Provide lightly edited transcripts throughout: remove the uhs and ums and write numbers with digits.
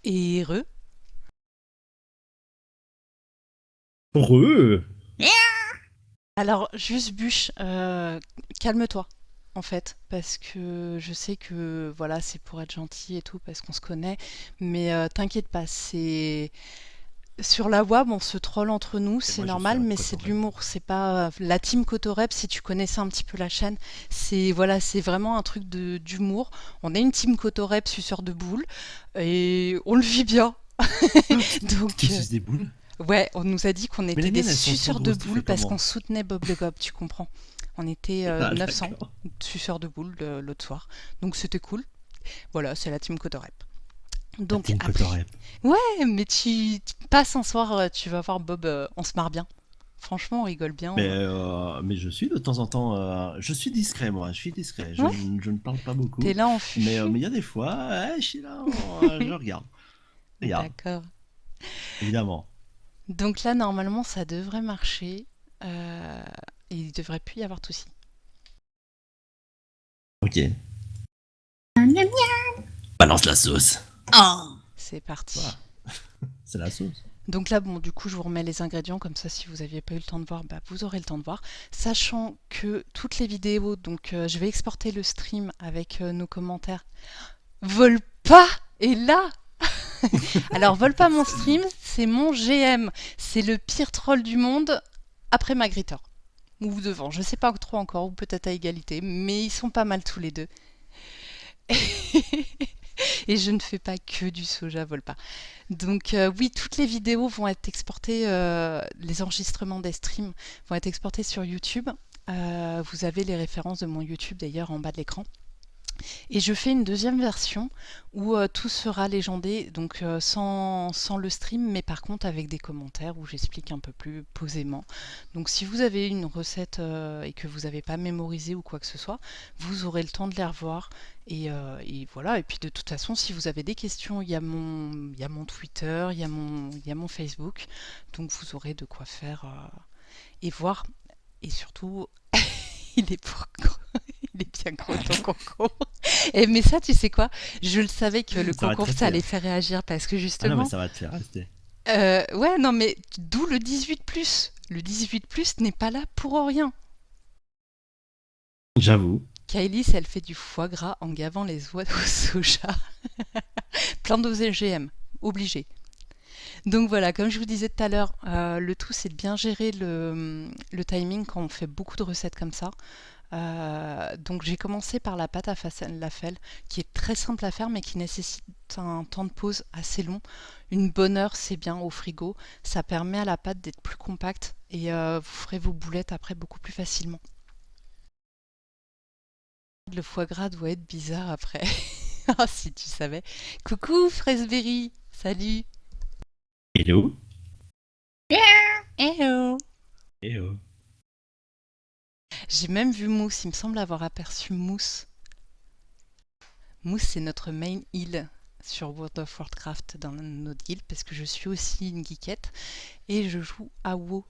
Et Heureux. alors juste bûche, calme-toi en fait, parce que je sais que voilà, c'est pour être gentil et tout, parce qu'on se connaît, mais t'inquiète pas, c'est sur la web, on se troll entre nous, Et c'est moi, je suis normal, un mais c'est de cotorep. l'humour, c'est pas la team Cotorep. Si tu connaissais un petit peu la chaîne, c'est voilà, c'est vraiment un truc d'humour. On est une team Cotorep suceur de boules et on le vit bien. Qui Donc suce des boules. ouais, on nous a dit qu'on Mais était les des miennes, elles sont trop suceurs de grosses. Tu boules fais parce qu'on comment? soutenait Bob le Gob, tu comprends? On était Ah, 900 d'accord. suceurs de boules l'autre soir. Donc c'était cool. Voilà, c'est la team Cotorep. La Donc team après, cotorep. ouais, mais tu passes un soir, tu vas voir Bob, on se marre bien. Franchement, on rigole bien. Mais je suis de temps en temps. Je suis discret, moi. Je suis discret. Ouais, Je ne parle pas beaucoup. t'es là en Mais fufu. il y a des fois, ouais, je suis là, je regarde. Regarde, D'accord. évidemment. Donc là, normalement, ça devrait marcher. euh, et il devrait plus y avoir de soucis. Ok. Balance la sauce. C'est Quoi? parti. C'est la sauce. Donc là, bon, du coup, je vous remets les ingrédients, comme ça, si vous n'aviez pas eu le temps de voir, bah, vous aurez le temps de voir. Sachant que toutes les vidéos, donc je vais exporter le stream avec nos commentaires, volent pas. Et là, alors vole pas mon stream, Salut. c'est mon GM. C'est le pire troll du monde après Magritter. Ou devant, je sais pas trop encore, ou peut-être à égalité, mais ils sont pas mal tous les deux. Et je ne fais pas que du soja, vole pas. Donc oui, toutes les vidéos vont être exportées, les enregistrements des streams vont être exportés sur YouTube. Vous avez les références de mon YouTube d'ailleurs en bas de l'écran. Et je fais une deuxième version où tout sera légendé, donc sans le stream, mais par contre avec des commentaires où j'explique un peu plus posément. Donc si vous avez une recette et que vous n'avez pas mémorisé ou quoi que ce soit, vous aurez le temps de les revoir. Et voilà, et puis de toute façon, si vous avez des questions, il y a mon Twitter, il y a mon Facebook, donc vous aurez de quoi faire et voir. Et surtout, il est pour il est bien gros ton concombre. Et mais ça, tu sais quoi? Je le savais que le Ça va te concombre, ça rester, allait hein. faire réagir parce que Ah non, mais justement, ça va te faire rester. ouais, non, mais d'où le 18+. Le 18+ n'est pas là pour rien. J'avoue. Kylie, elle fait du foie gras en gavant les oies au soja. Plein d'OGM, obligé. Donc voilà, comme je vous disais tout à l'heure, le tout c'est de bien gérer le timing quand on fait beaucoup de recettes comme ça. Donc j'ai commencé par la pâte à falafel, qui est très simple à faire mais qui nécessite un temps de pause assez long. Une bonne heure, c'est bien au frigo. Ça permet à la pâte d'être plus compacte et vous ferez vos boulettes après beaucoup plus facilement. Le foie gras doit être bizarre après. Ah, si tu savais. Coucou Fraisberry, salut. Hello. Hello. Hello. J'ai même vu Mousse, il me semble avoir aperçu Mousse. Mousse, c'est notre main heal sur World of Warcraft dans notre guild parce que je suis aussi une geekette et je joue à WoW.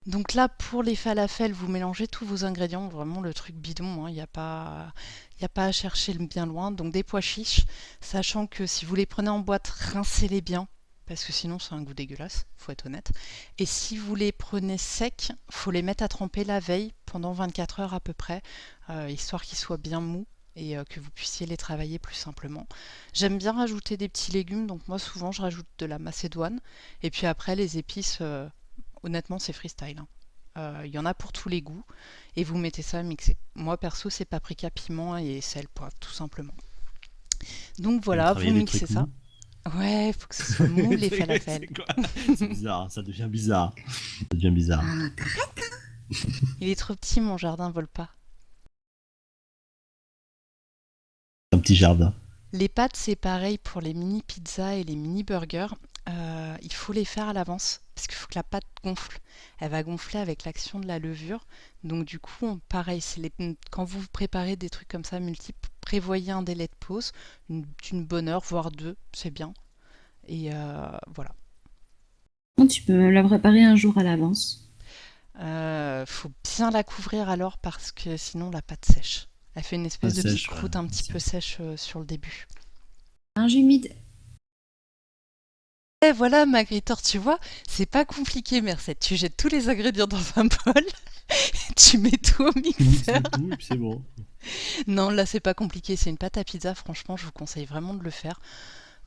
Donc là, pour les falafels, vous mélangez tous vos ingrédients, vraiment le truc bidon, il n'y a pas, y a pas à chercher bien loin. Donc des pois chiches, sachant que si vous les prenez en boîte, rincez-les bien, parce que sinon c'est un goût dégueulasse, faut être honnête. Et si vous les prenez secs, faut les mettre à tremper la veille pendant 24 heures à peu près, histoire qu'ils soient bien mous et que vous puissiez les travailler plus simplement. J'aime bien rajouter des petits légumes, donc moi souvent je rajoute de la macédoine, et puis après les épices. Honnêtement, c'est freestyle, hein. Il y en a pour tous les goûts et vous mettez ça à mixer. Moi perso, c'est paprika, piment et sel, poivre, tout simplement. Donc Tu veux voilà, vous travailler les mixez trucs ça. mous? Ouais, faut que ce soit mou les falafels. C'est quoi? C'est bizarre, ça devient bizarre. Ça devient bizarre. Il est trop petit, mon jardin vole pas. Un petit jardin. Les pâtes, c'est pareil pour les mini pizzas et les mini burgers. Il faut les faire à l'avance parce qu'il faut que la pâte gonfle. Elle va gonfler avec l'action de la levure. Donc du coup, pareil, quand vous préparez des trucs comme ça multiples, prévoyez un délai de pause d'une bonne heure, voire deux, c'est bien. Et voilà. Tu peux me la préparer un jour à l'avance. Faut bien la couvrir alors parce que sinon la pâte sèche. Elle fait une Ça espèce de petite sèche, ouais, croûte un bien petit sûr. peu sèche sur le début. Un humide. Et voilà, Magritor, tu vois, c'est pas compliqué, Merced. Tu jettes tous les ingrédients dans un bol, tu mets tout au Tu mixes mixeur. le tout et puis c'est bon. Non, là, c'est pas compliqué. C'est une pâte à pizza. Franchement, je vous conseille vraiment de le faire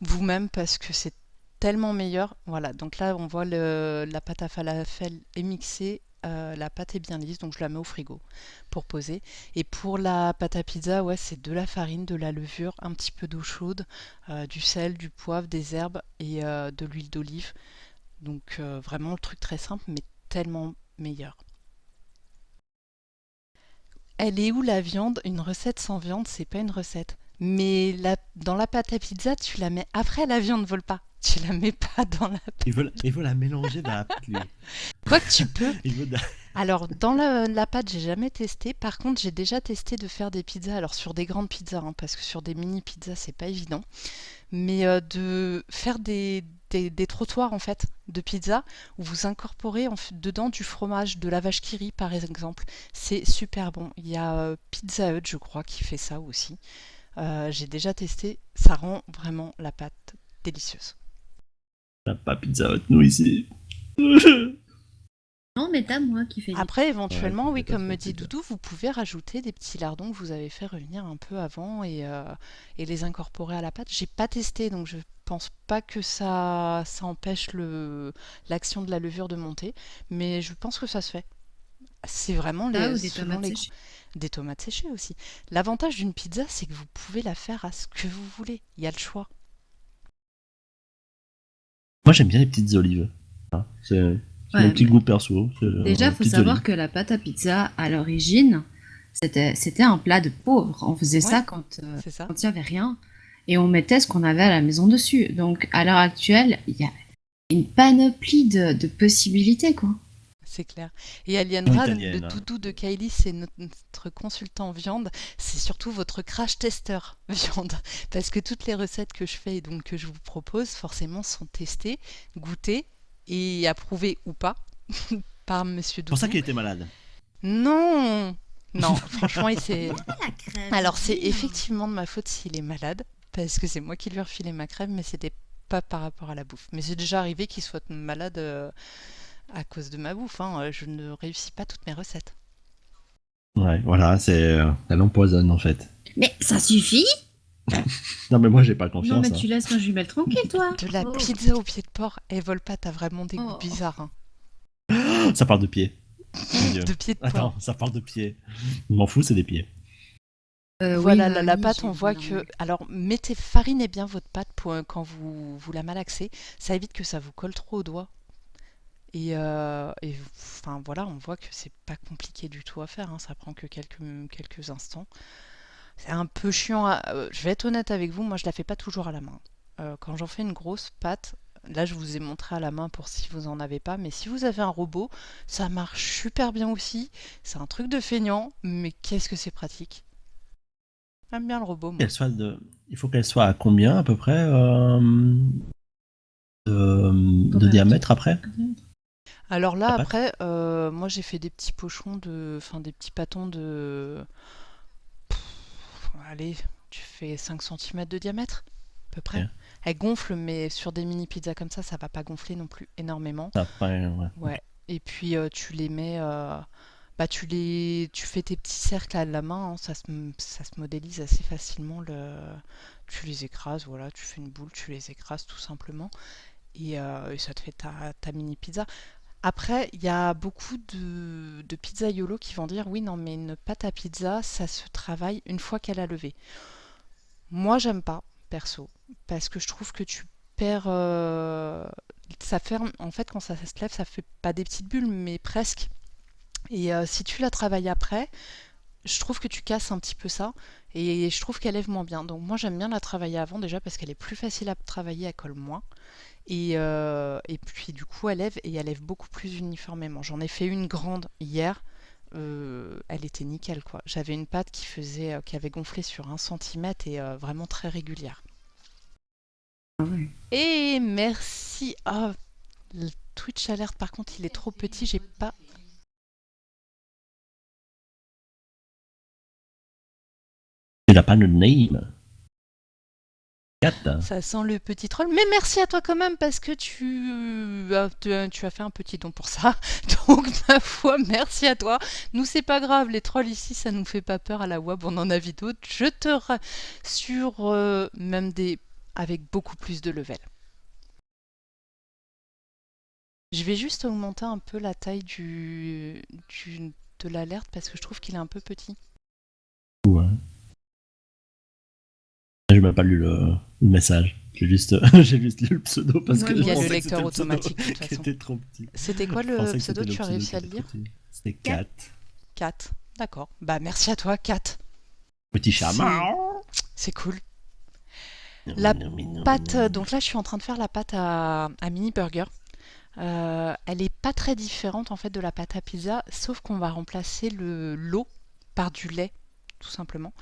vous-même parce que c'est tellement meilleur. Voilà, donc là, on voit la pâte à falafel est mixée. La pâte est bien lisse, donc je la mets au frigo pour poser. Et pour la pâte à pizza, ouais, c'est de la farine, de la levure, un petit peu d'eau chaude, du sel, du poivre, des herbes et de l'huile d'olive. Donc vraiment le truc très simple, mais tellement meilleur. Elle est où la viande? Une recette sans viande, c'est pas une recette. Mais dans la pâte à pizza, tu la mets après la viande vole pas. Tu la mets pas dans la... Il veut la mélanger dans la pâte, lui. Quoi que tu peux. Il veut de- Alors, dans la pâte, j'ai jamais testé. Par contre, j'ai déjà testé de faire des pizzas. Alors, sur des grandes pizzas, hein, parce que sur des mini pizzas, c'est pas évident. Mais de faire des trottoirs, en fait, de pizza, où vous incorporez dedans du fromage, de la vache qui rit, par exemple. C'est super bon. Il y a Pizza Hut, je crois, qui fait ça aussi. J'ai déjà testé. Ça rend vraiment la pâte délicieuse. On n'a pas Pizza Hut, nous, ici. Non, mais t'as moi qui fait des... Après, Ouais, éventuellement, oui, peut-être comme pas me trop dit pizza. Doudou, vous pouvez rajouter des petits lardons que vous avez fait revenir un peu avant et les incorporer à la pâte. J'ai pas testé, donc je pense pas que ça empêche l'action de la levure de monter, mais je pense que ça se fait. C'est vraiment Ça ou des selon tomates les séchées. des tomates séchées aussi. L'avantage d'une pizza, c'est que vous pouvez la faire à ce que vous voulez. Il y a le choix. Moi, j'aime bien les petites olives. Hein, c'est mon Ouais, petit mais goût perso. déjà, faut Petites savoir olives. que la pâte à pizza, à l'origine, c'était un plat de pauvres. On faisait Ouais, ça quand c'est ça. quand il y avait rien et on mettait ce qu'on avait à la maison dessus. Donc, à l'heure actuelle, il y a une panoplie de possibilités, quoi. C'est clair. Et Ou Aliendra, le italienne. Hein. doudou de Kylie, c'est notre consultant viande. C'est surtout votre crash tester viande. Parce que toutes les recettes que je fais et donc que je vous propose, forcément, sont testées, goûtées et approuvées ou pas par Monsieur C'est pour ça Doudou. qu'il était malade. Non! Non, franchement, il s'est... La crème, Alors, c'est dis donc. effectivement de ma faute s'il est malade, parce que c'est moi qui lui ai refilé ma crème, mais c'était pas par rapport à la bouffe. Mais c'est déjà arrivé qu'il soit malade à cause de ma bouffe, hein. Je ne réussis pas toutes mes recettes. Ouais, voilà, elle empoisonne en fait. Mais ça suffit? Non, mais moi, j'ai pas Non, mais confiance. Hein. tu laisses ma jumelle tranquille, toi. De la Oh. pizza au pied de porc, et vole pas, t'as vraiment des goûts Oh. bizarres, hein. Ça parle de pied. Mon Dieu. De pied de porc. Attends, ça parle de pied. Je m'en fous, c'est des pieds. Oui, Voilà, bah la oui, pâte, j'ai on vu voit dans que... le- Alors, farinez bien votre pâte quand vous la malaxez. Ça évite que ça vous colle trop aux doigts. Enfin voilà, on voit que c'est pas compliqué du tout à faire, hein, ça prend que quelques instants. C'est un peu chiant, je vais être honnête avec vous, moi je la fais pas toujours à la main. Quand j'en fais une grosse pâte, là je vous ai montré à la main pour si vous en avez pas, mais si vous avez un robot, ça marche super bien aussi. C'est un truc de feignant, mais qu'est-ce que c'est pratique. J'aime bien le robot, moi. Il faut qu'elle soit à combien à peu près de Température. diamètre après Alors la là, pâte? après, moi j'ai fait des petits pochons enfin des petits pâtons de allez, tu fais 5 centimètres de diamètre, à peu près. Ok. Elle gonfle, mais sur des mini pizzas comme ça va pas gonfler non plus énormément. Après, ouais. Ouais. Et puis tu les mets, bah tu fais tes petits cercles à la main, hein, ça se modélise assez facilement. Tu les écrases, voilà, tu fais une boule, tu les écrases tout simplement, et ça te fait ta mini pizza. Après, il y a beaucoup de pizzaiolos qui vont dire oui, non, mais une pâte à pizza, ça se travaille une fois qu'elle a levé. Moi, j'aime pas, perso, parce que je trouve que tu perds. Ça ferme, en fait, quand ça se lève, ça fait pas des petites bulles, mais presque. Et si tu la travailles après, je trouve que tu casses un petit peu ça, et je trouve qu'elle lève moins bien. Donc, moi, j'aime bien la travailler avant déjà parce qu'elle est plus facile à travailler, elle colle moins. Et puis du coup, elle lève beaucoup plus uniformément. J'en ai fait une grande hier. Elle était nickel quoi. J'avais une pâte qui avait gonflé sur 1 centimètre et vraiment très régulière. Ah ouais. Et merci. Ah, le Twitch alerte par contre, il est trop petit. J'ai pas. Il a pas de name. 4. Ça sent le petit troll. Mais merci à toi quand même parce que tu as fait un petit don pour ça. Donc, ma foi, merci à toi. Nous, c'est pas grave. Les trolls ici, ça nous fait pas peur à la web. On en a vu d'autres. Je te rassure, même des avec beaucoup plus de level. Je vais juste augmenter un peu la taille de l'alerte parce que je trouve qu'il est un peu petit. Ouais. J'ai même pas lu le message. J'ai juste, j'ai juste lu le pseudo parce Ouais, que moi je Il y a le pensais que lecteur c'était le pseudo automatique, de toute qui façon. était trop petit. C'était quoi Je le pensais que pseudo? c'était le Tu as pseudo réussi qui à le était lire? trop petit. C'était Cat. 4. 4. D'accord. Bah, merci à toi, 4. Petit chat. C'est cool. La pâte, donc là je suis en train de faire la pâte à mini burger. Elle est pas très différente en fait de la pâte à pizza, sauf qu'on va remplacer l'eau par du lait, tout simplement.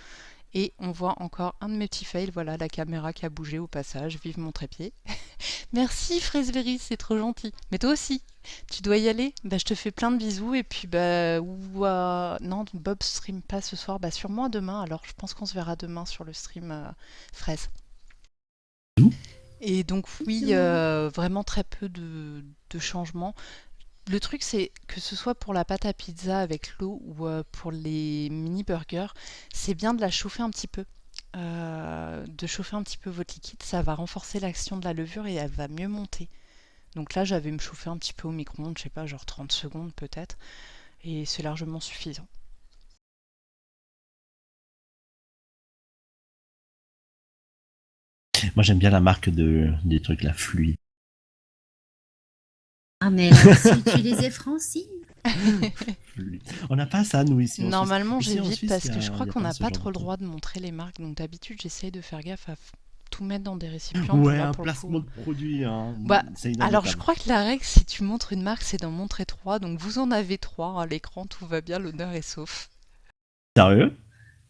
Et on voit encore un de mes petits fails, voilà la caméra qui a bougé au passage, vive mon trépied. Merci Frisberry, c'est trop gentil. Mais toi aussi, tu dois y aller. Bah, je te fais plein de bisous et puis non, Bob stream pas ce soir, bah sûrement demain. Alors je pense qu'on se verra demain sur le stream fraise. Et donc oui, vraiment très peu de changements. Le truc, c'est que ce soit pour la pâte à pizza avec l'eau ou pour les mini burgers, c'est bien de la chauffer un petit peu. De chauffer un petit peu votre liquide, ça va renforcer l'action de la levure et elle va mieux monter. Donc là, j'avais me chauffer un petit peu au micro-ondes, je sais pas, genre 30 secondes peut-être, et c'est largement suffisant. Moi j'aime bien la marque des trucs là, fluide. Ah, mais là aussi, utilisez Francine. Fluide. On n'a pas ça nous ici en Suisse. Normalement, Ici en j'évite Suisse, parce il y que je a, crois il y a qu'on pas n'a ce pas genre trop de le truc. droit de montrer les marques. Donc d'habitude, j'essaye de faire gaffe à tout mettre dans des récipients. Ouais, Là, un pour le coup. placement de produit, hein. Bah, C'est alors je inévitable. crois que la règle, si tu montres une marque, c'est d'en montrer trois. Donc vous en avez trois à l'écran, tout va bien, l'honneur est sauf. Sérieux?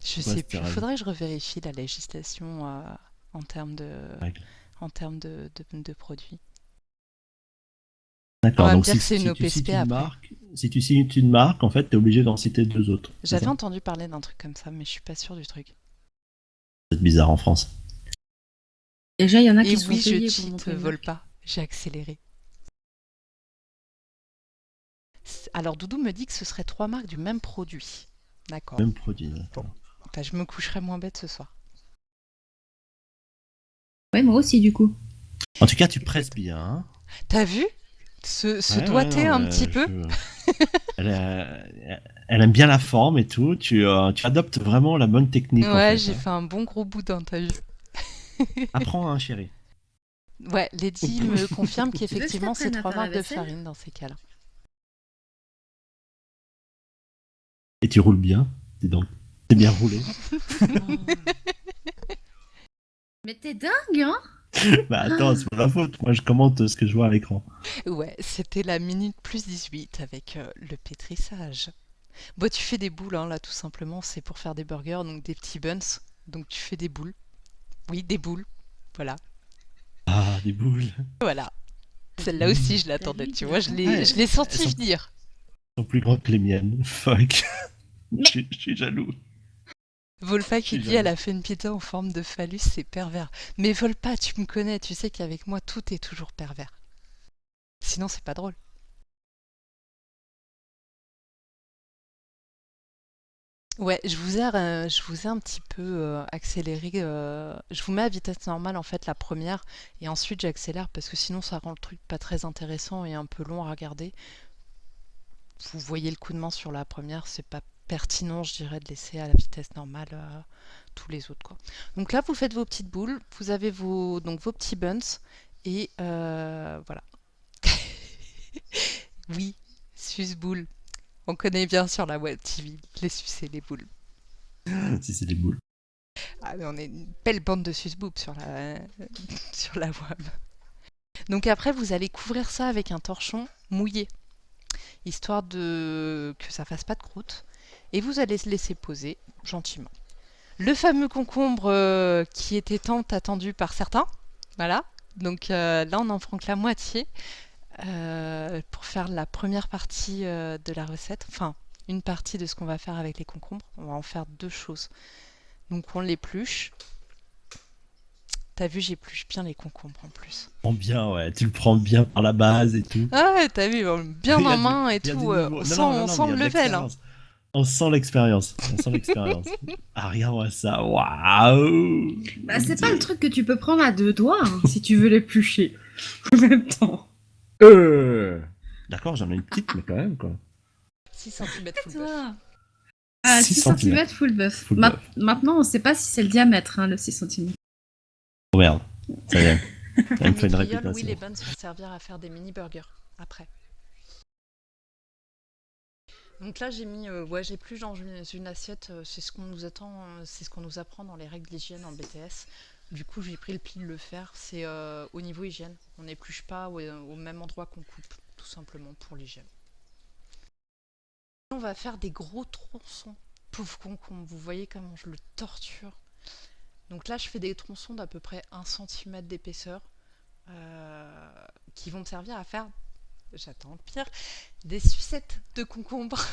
Je Ouais, sais c'était plus, règle. faudrait que je revérifie la législation en termes Règle. de produits. On D'accord, va me donc dire que c'est une si tu cites OPSP une après. marque, si tu cites une marque, en fait, t'es obligé d'en citer 2 autres. C'est J'avais ça? entendu parler d'un truc comme ça, mais je suis pas sûre du truc. C'est bizarre en France. Déjà, il y en a Et qui sont oui, je payés pour cheat, montrer une vole marque. pas. J'ai accéléré. Alors Doudou me dit que ce serait trois marques du même produit. D'accord. Même produit. Bon, D'accord. bah, je me coucherai moins bête ce soir. Ouais, moi aussi, du coup. En tout cas, tu presses Écoute, bien. Hein. t'as vu se Ouais, ouais, doigter non, un petit peu? elle, elle aime bien la forme et tout. Tu adoptes vraiment la bonne technique en Ouais, fait. j'ai Hein. fait un bon gros boudin, t'as vu? Apprends, hein, chérie. Ouais, Lady me confirme Tu veux que je qu'effectivement c'est t'apprenne à trois faire la marques de vaisselle? farine dans ces cas-là. Et tu roules bien. Dis donc. C'est bien roulé. Mais t'es dingue, hein? Bah attends, c'est pas ma faute. Moi, je commente ce que je vois à l'écran. Ouais, c'était la minute plus 18 avec le pétrissage. Bon, tu fais des boules, hein, là, tout simplement. C'est pour faire des burgers, donc des petits buns. Donc tu fais des boules. Oui, des boules. Voilà. Ah, des boules. Voilà. Celle-là aussi, je T'as l'attendais, vu, tu il vois. a compris. Je l'ai Elles senti venir. sont plus grandes que les miennes. Fuck. Mais Je suis jaloux. Volpa Je qui suis dit elle jaloux. a fait une pizza en forme de phallus, c'est pervers. Mais Volpa, tu me connais, tu sais qu'avec moi, tout est toujours pervers. Sinon, c'est pas drôle. Ouais, je vous ai un petit peu accéléré. Je vous mets à vitesse normale en fait la première et ensuite j'accélère parce que sinon ça rend le truc pas très intéressant et un peu long à regarder. Vous voyez le coup de main sur la première, c'est pas pertinent, je dirais, de laisser à la vitesse normale tous les autres quoi. Donc là, vous faites vos petites boules, vous avez donc vos petits buns et voilà. Oui, suce-boule. On connaît bien sur la web TV les sucer les boules. Si c'est des boules. Ah, mais on est une belle bande de susboobs sur sur la web. Donc après, vous allez couvrir ça avec un torchon mouillé, histoire que ça fasse pas de croûte. Et vous allez se laisser poser gentiment. Le fameux concombre qui était tant attendu par certains. Voilà. Donc là, on en prend que la moitié pour faire la première partie de la recette. Enfin, une partie de ce qu'on va faire avec les concombres. On va en faire deux choses. Donc on l'épluche T'as vu, j'épluche bien les concombres en plus. Prends bien, ouais. Tu le prends bien par la base et tout. Ah ouais, t'as vu, bien Il y a en main et il y a du tout. niveau. On Non, sent, non, non, on non, sent mais il y le a de level. Hein. l'expérience. On sent l'expérience. On sent l'expérience. Ah, regarde-moi ça. Waouh! Bah, Mon c'est pas le Dieu. truc que tu peux prendre à 2 doigts si tu veux l'éplucher en même temps. D'accord, j'en ai une petite, mais quand même, quoi. 6 cm full buff. Toi. Ah, 6 6 centimètres. cm full buff. Full buff. Maintenant, on sait pas si c'est le diamètre, le 6 cm. Oh merde. Ça y est. Elle me fait une Nitriol, oui, les réputation. buns vont servir à faire des mini burgers après. Donc là, j'ai mis, j'épluche dans une assiette. C'est ce qu'on nous attend, c'est ce qu'on nous apprend dans les règles d'hygiène en BTS. Du coup, j'ai pris le pli de le faire. C'est au niveau hygiène. On n'épluche pas au même endroit qu'on coupe, tout simplement pour l'hygiène. On va faire des gros tronçons. Pauvre concombre, vous voyez comment je le torture. Donc là, je fais des tronçons d'à peu près 1 cm d'épaisseur qui vont me servir à faire, j'attends le pire, des sucettes de concombre.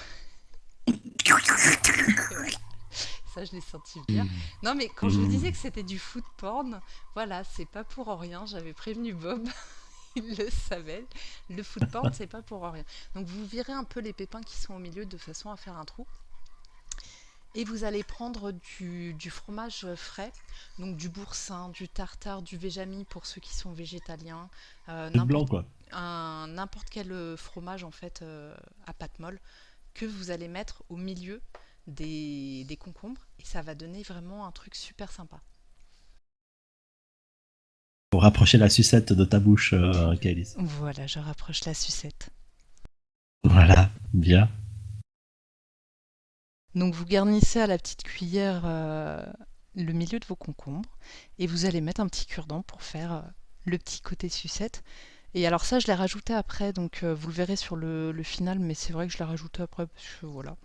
Ça, je l'ai senti bien. Non, mais quand je vous disais que c'était du food porn, voilà, c'est pas pour rien. J'avais prévenu Bob, il le savait. Le food porn, c'est pas pour rien. Donc, vous virez un peu les pépins qui sont au milieu de façon à faire un trou. Et vous allez prendre du fromage frais, donc du boursin, du tartare, du végami pour ceux qui sont végétaliens, Blanc, quoi. n'importe quel fromage en fait à pâte molle que vous allez mettre au milieu des concombres et ça va donner vraiment un truc super sympa. Pour rapprocher la sucette de ta bouche, Kailis. Voilà, je rapproche la sucette. Voilà, bien. Donc vous garnissez à la petite cuillère le milieu de vos concombres et vous allez mettre un petit cure-dent pour faire le petit côté sucette. Et alors ça, je l'ai rajouté après, donc vous le verrez sur le final, mais c'est vrai que je l'ai rajouté après parce que voilà.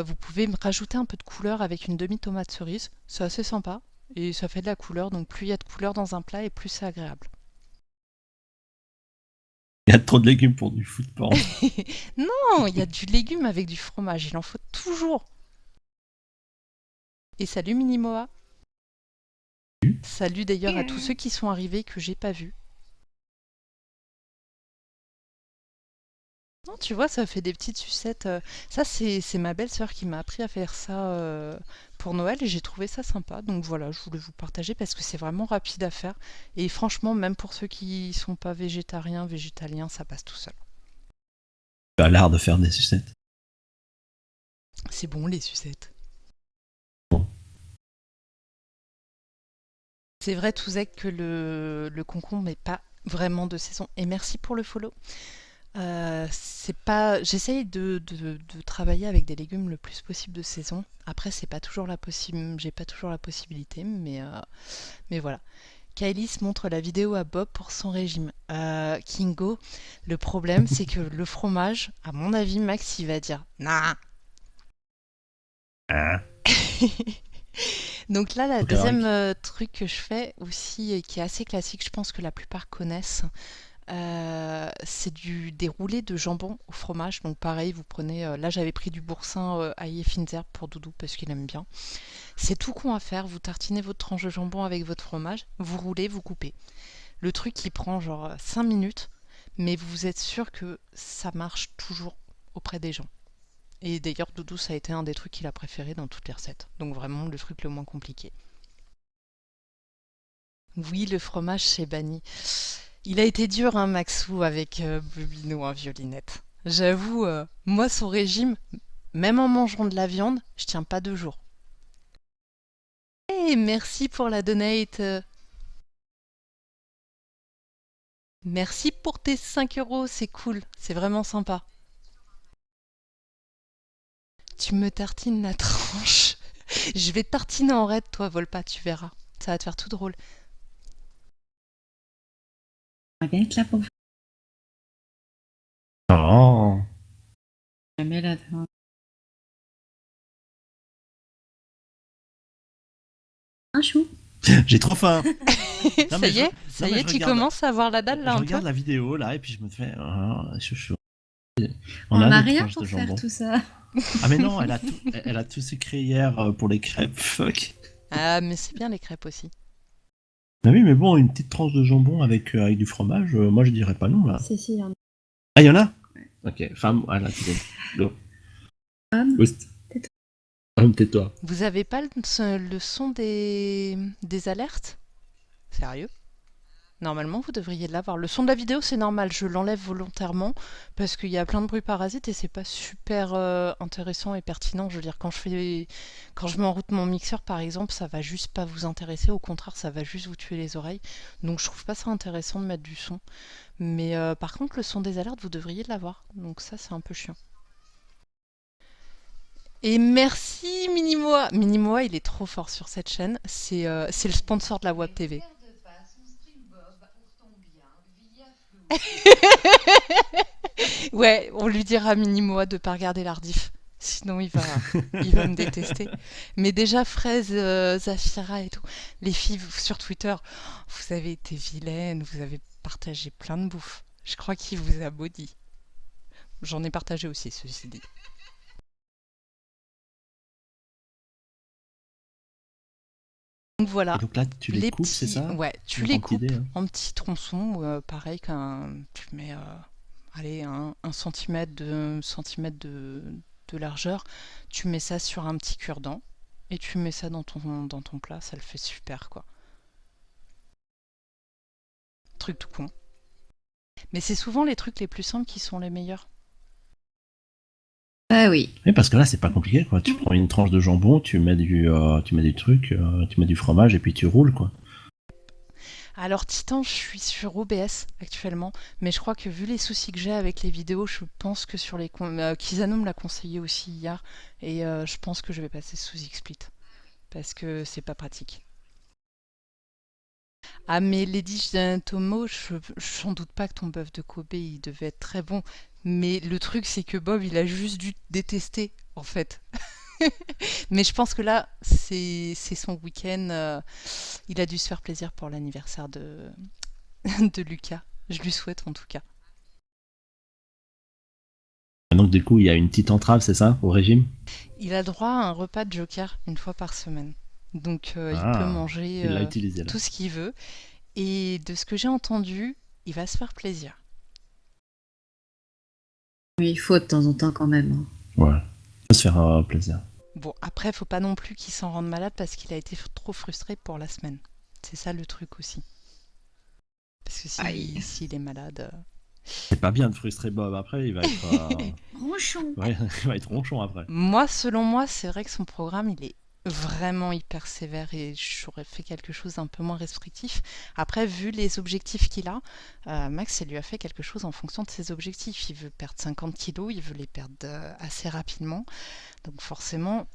Vous pouvez rajouter un peu de couleur avec une demi-tomate cerise, c'est assez sympa et ça fait de la couleur, donc plus il y a de couleur dans un plat et plus c'est agréable. Il y a trop de légumes pour du food porn. Non, il y a du légume avec du fromage, il en faut toujours. Et salut Minimoa. Salut d'ailleurs à tous ceux qui sont arrivés que j'ai pas vus. Non, tu vois, ça fait des petites sucettes. Ça, c'est ma belle-sœur qui m'a appris à faire ça pour Noël et j'ai trouvé ça sympa. Donc voilà, je voulais vous partager parce que c'est vraiment rapide à faire. Et franchement, même pour ceux qui sont pas végétariens, végétaliens, ça passe tout seul. Tu as l'art de faire des sucettes. C'est bon, les sucettes. Bon. C'est vrai, Touzek, que le concombre n'est pas vraiment de saison. Et merci pour le follow. C'est pas. J'essaye de travailler avec des légumes le plus possible de saison. Après, c'est pas toujours j'ai pas toujours la possibilité, mais voilà. Kailis montre la vidéo à Bob pour son régime. Kingo, le problème, c'est que le fromage, à mon avis, Max, il va dire nah. Donc là, la deuxième truc que je fais aussi, et qui est assez classique, je pense que la plupart connaissent, c'est des roulés de jambon au fromage. Donc pareil, vous prenez, là j'avais pris du boursin aillé fines herbes pour Doudou parce qu'il aime bien. C'est tout con à faire, vous tartinez votre tranche de jambon avec votre fromage, vous roulez, vous coupez. Le truc qui prend genre 5 minutes, mais vous êtes sûr que ça marche toujours auprès des gens. Et d'ailleurs, Doudou, ça a été un des trucs qu'il a préféré dans toutes les recettes. Donc vraiment le truc le moins compliqué. Oui, le fromage, c'est banni. Il a été dur, hein, Maxou, avec Bubino, hein, Violinette. J'avoue, moi, son régime, même en mangeant de la viande, je tiens pas 2 jours. Hey, merci pour la donate. Merci pour tes 5 euros, c'est cool, c'est vraiment sympa. Tu me tartines la tranche. Je vais tartiner en raid, toi, Volpa, tu verras. Ça va te faire tout drôle. On va bien être là pour vous. Oh. Jamais là. Un chou. J'ai trop faim. Non, Ça y est, tu commences à avoir la dalle là un Je peu. regarde la vidéo là et puis je me fais chouchou. On n'a des rien tranches pour de faire jambon. tout ça. Ah mais non, elle a tout sucré hier pour les crêpes. Fuck. Ah, mais c'est bien les crêpes aussi. Ah oui, mais bon, une petite tranche de jambon avec du fromage, moi je dirais pas non là. Si, si, il y en a. Ah, il y en a? Ok, femme, voilà, tu gagnes. Go. Femme, Oust. tais-toi. Femme, tais-toi. Vous avez pas le son des alertes? Sérieux? Normalement, vous devriez l'avoir. Le son de la vidéo, c'est normal. Je l'enlève volontairement parce qu'il y a plein de bruits parasites et c'est pas super intéressant et pertinent. Je veux dire, quand je mets en route mon mixeur, par exemple, ça va juste pas vous intéresser. Au contraire, ça va juste vous tuer les oreilles. Donc, je trouve pas ça intéressant de mettre du son. Mais par contre, le son des alertes, vous devriez l'avoir. Donc, ça, c'est un peu chiant. Et merci Minimoa. Minimoa, il est trop fort sur cette chaîne. C'est le sponsor de la Web TV. Ouais, on lui dira à Minimoa de pas regarder l'Ardif. Sinon, il va me détester. Mais déjà, Fraise, Zafira et tout, les filles sur Twitter, vous avez été vilaines, vous avez partagé plein de bouffe. Je crois qu'il vous a maudit. J'en ai partagé aussi, ceci dit. Donc voilà, Et donc là, tu les coupes, c'est petits, ça? ouais, tu Une les grande coupes idée, hein. en petits tronçons, pareil tu mets, allez, un centimètre de largeur. Tu mets ça sur un petit cure-dent et tu mets ça dans ton plat, ça le fait super quoi. Truc tout con. Mais c'est souvent les trucs les plus simples qui sont les meilleurs. Ah oui. Oui, parce que là, c'est pas compliqué, quoi. Tu prends une tranche de jambon, tu mets du truc, tu mets du fromage et puis tu roules, quoi. Alors Titan, je suis sur OBS actuellement, mais je crois que vu les soucis que j'ai avec les vidéos, je pense que sur Kisano me l'a conseillé aussi hier, et je pense que je vais passer sous XSplit, parce que c'est pas pratique. Ah mais Lady Tomo, j'en doute pas que ton bœuf de Kobe il devait être très bon, mais le truc c'est que Bob il a juste dû détester en fait. Mais je pense que là c'est son week-end, il a dû se faire plaisir pour l'anniversaire de Lucas. Je lui souhaite en tout cas. Donc, du coup, il y a une petite entrave, c'est ça, au régime? Il a droit à un repas de Joker une fois par semaine. Donc il peut Ah, manger il l'a utilisé, là. tout ce qu'il veut. Et de ce que j'ai entendu, il va se faire plaisir. Oui, il faut de temps en temps quand même, hein. Ouais. Faut se faire plaisir. Bon, après, faut pas non plus qu'il s'en rende malade parce qu'il a été trop frustré pour la semaine. C'est ça le truc aussi. Parce que Aïe. s'il est malade... C'est pas bien de frustrer Bob, après, il va être... Ronchon. ouais, il va être ronchon, après. Moi, selon moi, c'est vrai que son programme, il est vraiment hyper sévère et j'aurais fait quelque chose d'un peu moins restrictif. Après, vu les objectifs qu'il a, Max, il lui a fait quelque chose en fonction de ses objectifs. Il veut perdre 50 kilos, il veut les perdre assez rapidement. Donc forcément,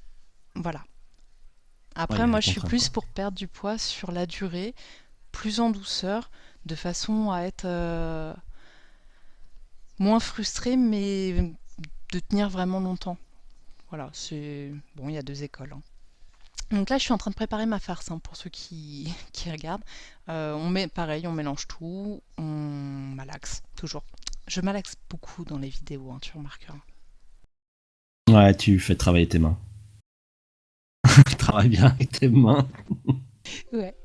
voilà. Ouais, il Après, y a moi, des je suis contraintes, plus quoi. pour perdre du poids sur la durée, plus en douceur, de façon à être moins frustré, mais de tenir vraiment longtemps. Voilà, c'est... Bon, il y a deux écoles, hein. Donc là, je suis en train de préparer ma farce, hein, pour ceux qui regardent. Pareil, on mélange tout, on malaxe, toujours. Je malaxe beaucoup dans les vidéos, hein, tu remarqueras. Ouais, tu fais travailler tes mains. Travaille bien avec tes mains. Ouais.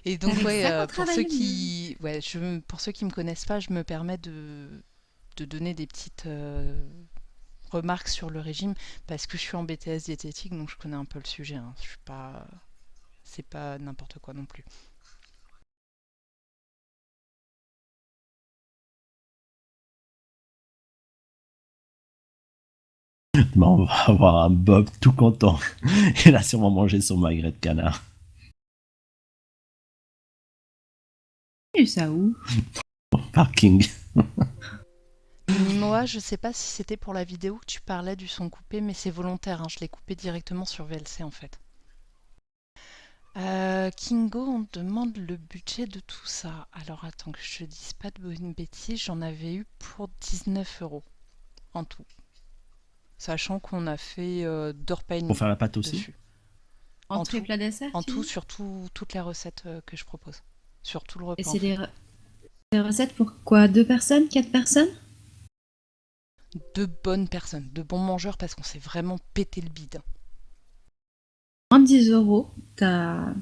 Et donc, Avec ouais, ça qu'on pour travaille ceux le qui, ouais, pour ceux qui me connaissent pas, je me permets de donner des petites remarques sur le régime parce que je suis en BTS diététique, donc je connais un peu le sujet, hein. Je suis pas, c'est pas n'importe quoi non plus. Bah, on va avoir un Bob tout content. Il a sûrement mangé son magret de canard. Et ça où? Parking. Minimoa, je sais pas si c'était pour la vidéo que tu parlais du son coupé, mais c'est volontaire, hein, je l'ai coupé directement sur VLC en fait. Kingo, on demande le budget de tout ça. Alors attends que je te dise pas de bonnes bêtises, j'en avais eu pour 19 € en tout. Sachant qu'on a fait d'heures pas et Pour demie faire la pâte aussi? dessus. Entrée, tout. plat, dessert, En tu tout, dis? sur toutes les recettes que je propose. Sur tout le Et repas en c'est fait. des recettes pour quoi? 2 personnes? 4 personnes? De bonnes personnes, de bons mangeurs parce qu'on s'est vraiment pété le bide. Moins de 10 euros, t'as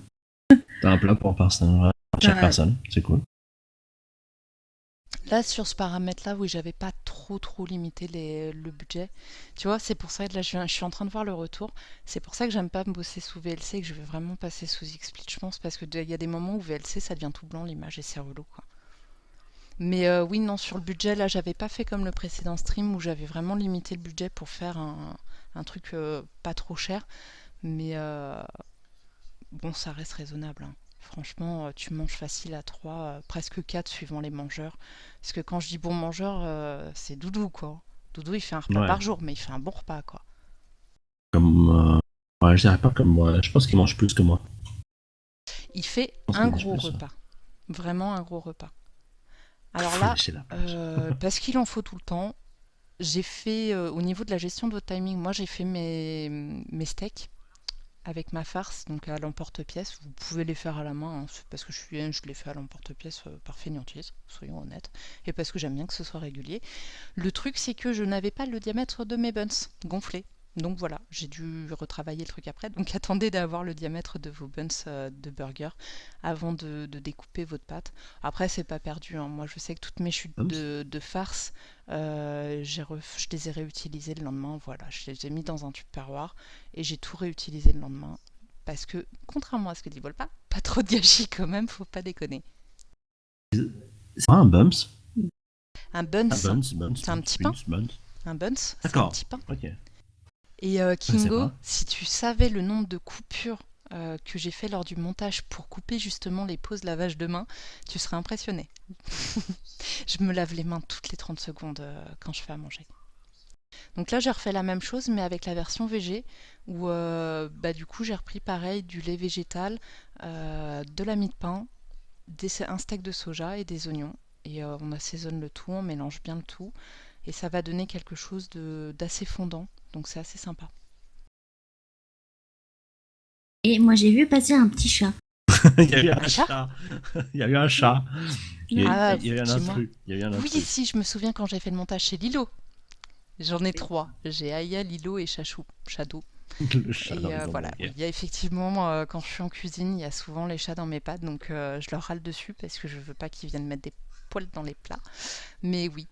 T'as un plat pour personne, ouais. pour chaque Bah, personne. C'est cool. Là, sur ce paramètre-là, oui, j'avais pas trop limité le budget. Tu vois, c'est pour ça que là, je suis en train de voir le retour. C'est pour ça que j'aime pas me bosser sous VLC et que je vais vraiment passer sous XSplit, je pense, parce que il y a des moments où VLC, ça devient tout blanc l'image et c'est relou, quoi. Mais oui, non, sur le budget, là, j'avais pas fait comme le précédent stream où j'avais vraiment limité le budget pour faire un truc pas trop cher. Mais bon, ça reste raisonnable, hein. Franchement, tu manges facile à 3, presque 4 suivant les mangeurs. Parce que quand je dis bon mangeur, c'est Doudou, quoi. Doudou, il fait un repas Ouais. par jour, mais il fait un bon repas, quoi. Comme, ouais, je dirais pas comme moi. Je pense qu'il mange plus que moi. Il fait Je pense un qu'il mange gros plus. repas. Vraiment un gros repas. Alors Faut là, lâcher la page. parce qu'il en faut tout le temps, j'ai fait, au niveau de la gestion de votre timing, moi j'ai fait mes steaks avec ma farce, donc à l'emporte-pièce. Vous pouvez les faire à la main, hein, c'est parce que je les fais à l'emporte-pièce par fainéantise, soyons honnêtes, et parce que j'aime bien que ce soit régulier. Le truc, c'est que je n'avais pas le diamètre de mes buns gonflés. Donc voilà, j'ai dû retravailler le truc après. Donc attendez d'avoir le diamètre de vos buns de burger avant de découper votre pâte. Après, c'est pas perdu, hein. Moi, je sais que toutes mes chutes Hum, de farce, je les ai réutilisées le lendemain. Voilà, je les ai mis dans un tupperware et j'ai tout réutilisé le lendemain. Parce que, contrairement à ce que dit Volpa, pas trop de gâchis quand même, faut pas déconner. C'est pas un bumps. Un buns, Ah, buns, buns, c'est un petit pain. buns. Un buns, c'est un D'accord. petit pain. Ok. Et Je sais Kingo, pas. si tu savais le nombre de coupures que j'ai fait lors du montage pour couper justement les pauses lavage de main, tu serais impressionné. Je me lave les mains toutes les 30 secondes quand je fais à manger. Donc là, j'ai refait la même chose, mais avec la version VG, où bah, du coup, j'ai repris pareil du lait végétal, de la mie de pain, un steak de soja et des oignons. Et on assaisonne le tout, on mélange bien le tout. Et ça va donner quelque chose d'assez fondant. Donc c'est assez sympa. Et moi, j'ai vu passer un petit chat. Il y a eu un chat chat. Il y a eu un chat. Ah, Il y a eu un chez moi. intrus. Il y a eu un Oui, intrus. si, je me souviens quand j'ai fait le montage chez Lilo. J'en ai 3. J'ai Aya, Lilo et Chachou, Shadow. Le chat Et dans les voilà, hamburgers. oui, il y a effectivement, quand je suis en cuisine, il y a souvent les chats dans mes pâtes, donc je leur râle dessus parce que je veux pas qu'ils viennent mettre des poils dans les plats. Mais oui,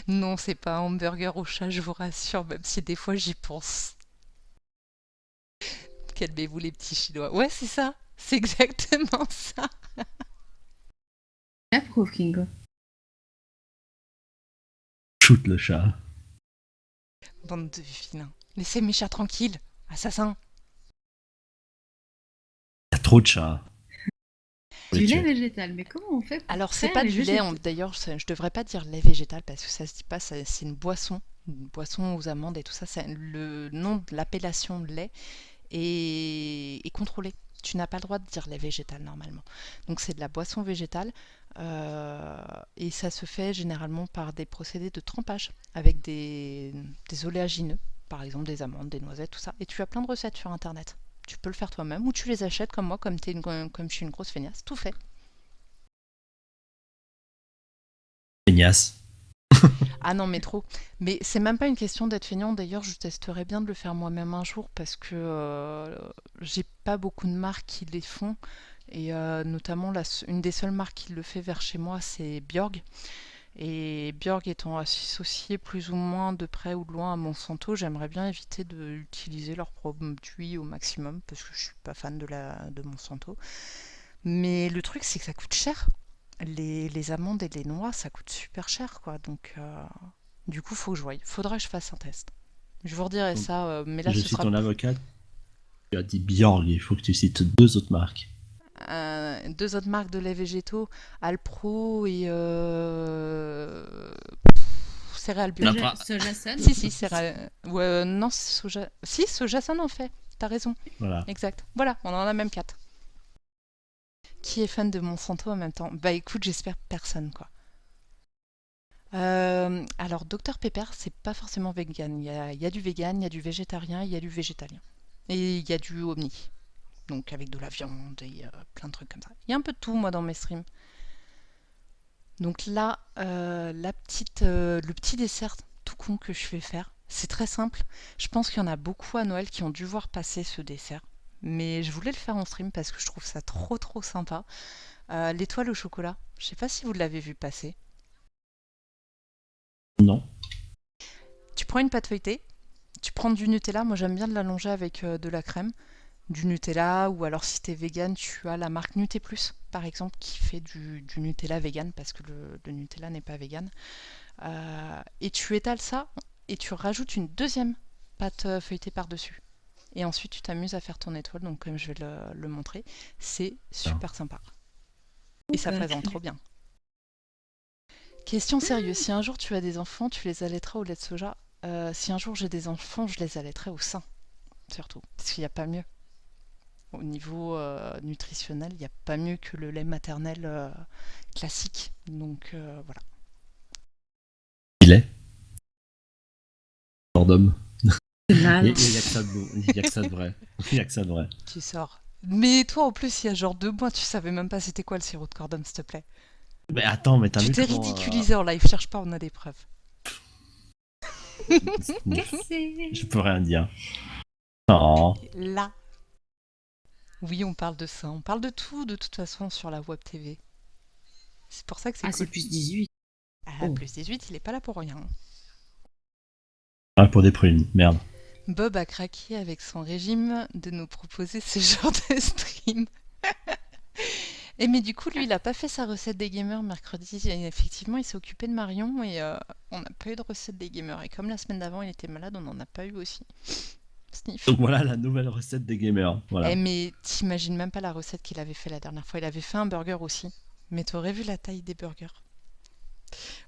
non, c'est pas un hamburger au chat, je vous rassure, même si des fois j'y pense. Calmez-vous les petits chinois. Ouais, c'est ça, c'est exactement ça. J'approuve, Kingo. Shoot le chat. Bande de vilains. Laissez mes chats tranquilles, assassins. Il y a trop de chats. Faut Du les lait tuer. végétal, mais comment on fait pour Alors, c'est faire pas les du lait, végétaux d'ailleurs, je devrais pas dire lait végétal parce que ça se dit pas, c'est une boisson aux amandes et tout ça. Le nom de l'appellation de lait est contrôlé. Tu n'as pas le droit de dire lait végétal normalement. Donc, c'est de la boisson végétale et ça se fait généralement par des procédés de trempage avec des oléagineux, par exemple des amandes, des noisettes, tout ça. Et tu as plein de recettes sur internet. Tu peux le faire toi-même ou tu les achètes comme moi, comme je suis une grosse feignasse, tout fait. Feignasse. Ah non, mais trop. Mais c'est même pas une question d'être feignant. D'ailleurs, je testerais bien de le faire moi-même un jour parce que j'ai pas beaucoup de marques qui les font. Et notamment, une des seules marques qui le fait vers chez moi, c'est Björg. Et Björg étant associé plus ou moins de près ou de loin à Monsanto, j'aimerais bien éviter d'utiliser leurs produits au maximum parce que je suis pas fan de Monsanto. Mais le truc, c'est que ça coûte cher. Les amandes et les noix, ça coûte super cher, quoi. Donc, du coup, faut que je voie. Faudrait que je fasse un test. Je vous redirai ça, mais là, Je ce suis sera ton avocat. Tu as dit Bjorg. Il faut que tu cites 2 autres marques. 2 autres marques de lait végétaux, Alpro et céréales bio. Non. Sojason. Si, céréales. Ouais, non, soja. Si, Sojason en fait. T'as raison. Voilà. Exact. Voilà, on en a même 4. Qui est fan de Monsanto en même temps? Bah écoute, j'espère personne, quoi. Alors, Dr Pepper, c'est pas forcément vegan. Il y a du vegan, il y a du végétarien, il y a du végétalien. Et il y a du omni. Donc avec de la viande et plein de trucs comme ça. Il y a un peu de tout, moi, dans mes streams. Donc là, le petit dessert tout con que je vais faire, c'est très simple. Je pense qu'il y en a beaucoup à Noël qui ont dû voir passer ce dessert. Mais je voulais le faire en stream parce que je trouve ça trop sympa. L'étoile au chocolat. Je sais pas si vous l'avez vu passer. Non. Tu prends une pâte feuilletée, tu prends du Nutella. Moi, j'aime bien de l'allonger avec de la crème. Du Nutella, ou alors si t'es vegan, tu as la marque Nuté Plus, par exemple, qui fait du Nutella vegan, parce que le Nutella n'est pas vegan. Et tu étales ça, et tu rajoutes une deuxième pâte feuilletée par-dessus. Et ensuite, tu t'amuses à faire ton étoile, donc comme je vais le montrer, c'est super sympa. Et ça présente trop bien. Question sérieuse, si un jour tu as des enfants, tu les allaiteras au lait de soja. Si un jour j'ai des enfants, je les allaiterai au sein, surtout, parce qu'il n'y a pas mieux. Au niveau nutritionnel, il n'y a pas mieux que le lait maternel classique. Donc voilà. Il est. Hors d'homme. C'est Il mal. n'y a, que ça de beau. Il y a que ça de vrai. Il y a que ça de vrai. Tu sors. Mais toi, en plus, il y a genre 2 mois, tu savais même pas c'était quoi le sirop de cordon, s'il te plaît. Mais attends, mais t'as Tu vu t'es comment... ridiculisé en live, cherche pas, on a des preuves. Je peux rien dire. Oh. Là. Oui, on parle de ça. On parle de tout, de toute façon, sur la web TV. C'est pour ça que c'est Ah, cool. c'est plus 18. Ah, Oh. plus 18, il est pas là pour rien. Ah, pour des prunes, merde. Bob a craqué avec son régime de nous proposer ce genre de stream. Et mais du coup, lui, il a pas fait sa recette des gamers mercredi. Et effectivement, il s'est occupé de Marion et on n'a pas eu de recette des gamers. Et comme la semaine d'avant, il était malade, on n'en a pas eu aussi. Sniff. Donc voilà la nouvelle recette des gamers. Voilà. Eh, mais t'imagines même pas la recette qu'il avait fait la dernière fois. Il avait fait un burger aussi. Mais t'aurais vu la taille des burgers.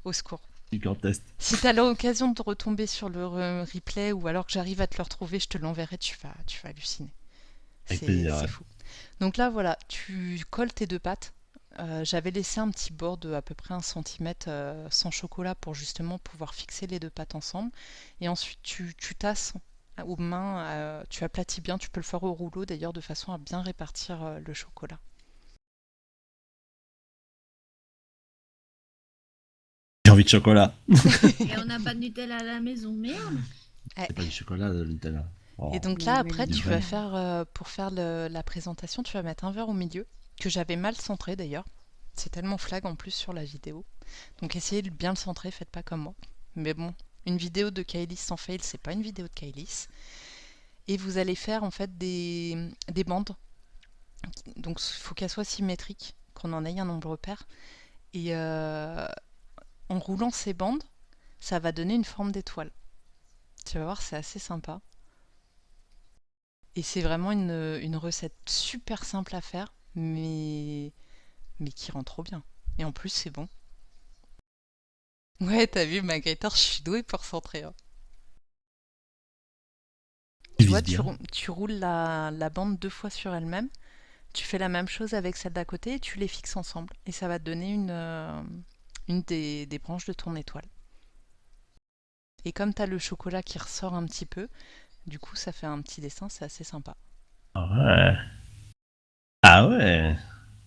Au secours. Du contest. Si t'as l'occasion de retomber sur le replay ou alors que j'arrive à te le retrouver, je te l'enverrai, tu vas halluciner. Avec C'est plaisir, ouais. fou. Donc là, voilà, tu colles tes 2 pâtes. J'avais laissé un petit bord de à peu près 1 centimètre sans chocolat pour justement pouvoir fixer les 2 pâtes ensemble. Et ensuite, tu tasses aux mains, tu aplatis bien, tu peux le faire au rouleau d'ailleurs de façon à bien répartir le chocolat. J'ai envie de chocolat. Et on n'a pas de Nutella à la maison, merde. C'est pas du chocolat, de Nutella. Oh. Et donc Oui, là, mais après, du tu vrai. vas faire, pour faire la présentation, tu vas mettre un verre au milieu, que j'avais mal centré d'ailleurs. C'est tellement flag en plus sur la vidéo. Donc essayez de bien le centrer, faites pas comme moi. Mais bon, une vidéo de Kailis sans fail, c'est pas une vidéo de Kailis. Et vous allez faire en fait des bandes. Donc il faut qu'elles soient symétriques, qu'on en ait un nombre pair. Et en roulant ces bandes, ça va donner une forme d'étoile. Tu vas voir, c'est assez sympa. Et c'est vraiment une recette super simple à faire, mais qui rend trop bien. Et en plus, c'est bon. Ouais, t'as vu, Magritte, je suis douée pour centrer. Hein. Tu vois, tu roules la bande 2 fois sur elle-même. Tu fais la même chose avec celle d'à côté et tu les fixes ensemble. Et ça va te donner une des branches de ton étoile. Et comme t'as le chocolat qui ressort un petit peu, du coup, ça fait un petit dessin, c'est assez sympa. Ouais. Ah ouais.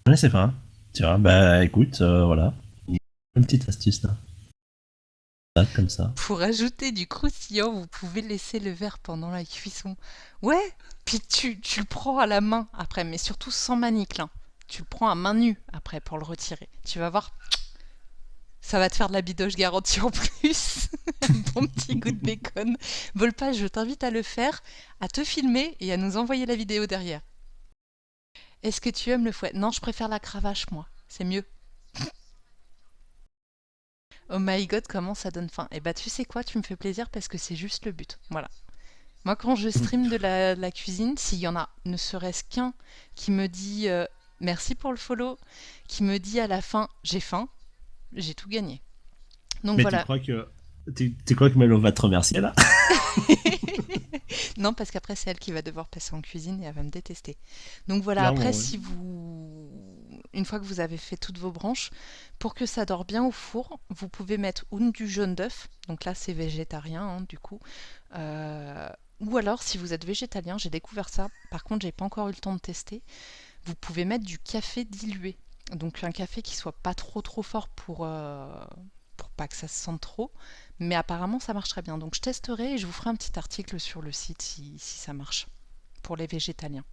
Ouais, c'est pas. Tu vois, bah écoute, voilà. Une petite astuce là. Ça, comme ça. Pour ajouter du croustillant, vous pouvez laisser le verre pendant la cuisson. Ouais, puis tu le prends à la main après, mais surtout sans manicle. Hein. Tu le prends à main nue après pour le retirer. Tu vas voir, ça va te faire de la bidoche garantie en plus. Un bon petit goût de bacon. Volpa, je t'invite à le faire, à te filmer et à nous envoyer la vidéo derrière. Est-ce que tu aimes le fouet? Non, je préfère la cravache, moi. C'est mieux. Oh my god, comment ça donne faim. Et bah tu sais quoi, tu me fais plaisir parce que c'est juste le but. Voilà. Moi quand je stream de la cuisine, s'il y en a ne serait-ce qu'un qui me dit merci pour le follow, qui me dit à la fin j'ai faim, j'ai tout gagné. Donc Mais voilà. tu crois que Melo va te remercier là? Non, parce qu'après c'est elle qui va devoir passer en cuisine et elle va me détester. Donc voilà, Clairement, après ouais. si une fois que vous avez fait toutes vos branches, pour que ça dore bien au four, vous pouvez mettre du jaune d'œuf, donc là c'est végétarien hein, du coup, ou alors si vous êtes végétalien, j'ai découvert ça, par contre j'ai pas encore eu le temps de tester, vous pouvez mettre du café dilué, donc un café qui soit pas trop fort pour pas que ça se sente trop, mais apparemment ça marche très bien, donc je testerai et je vous ferai un petit article sur le site si ça marche, pour les végétaliens.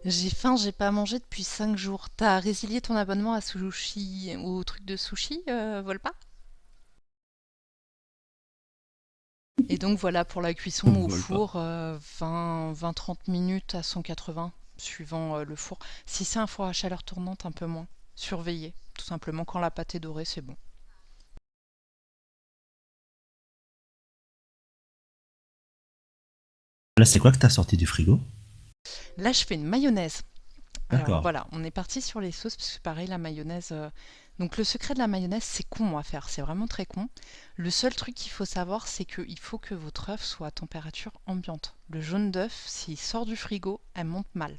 J'ai faim, j'ai pas mangé depuis 5 jours. T'as résilié ton abonnement à sushi, au truc de sushi, Volpa? Et donc voilà pour la cuisson au Vole pas. four, 20-30 minutes à 180, suivant le four. Si c'est un four à chaleur tournante, un peu moins. Surveillez, tout simplement. Quand la pâte est dorée, c'est bon. Là, c'est quoi que t'as sorti du frigo? Là, je fais une mayonnaise. Alors D'accord. voilà, on est parti sur les sauces, parce que pareil, la mayonnaise. Donc le secret de la mayonnaise, c'est con à faire, c'est vraiment très con. Le seul truc qu'il faut savoir, c'est qu'il faut que votre œuf soit à température ambiante. Le jaune d'œuf, s'il sort du frigo, elle monte mal.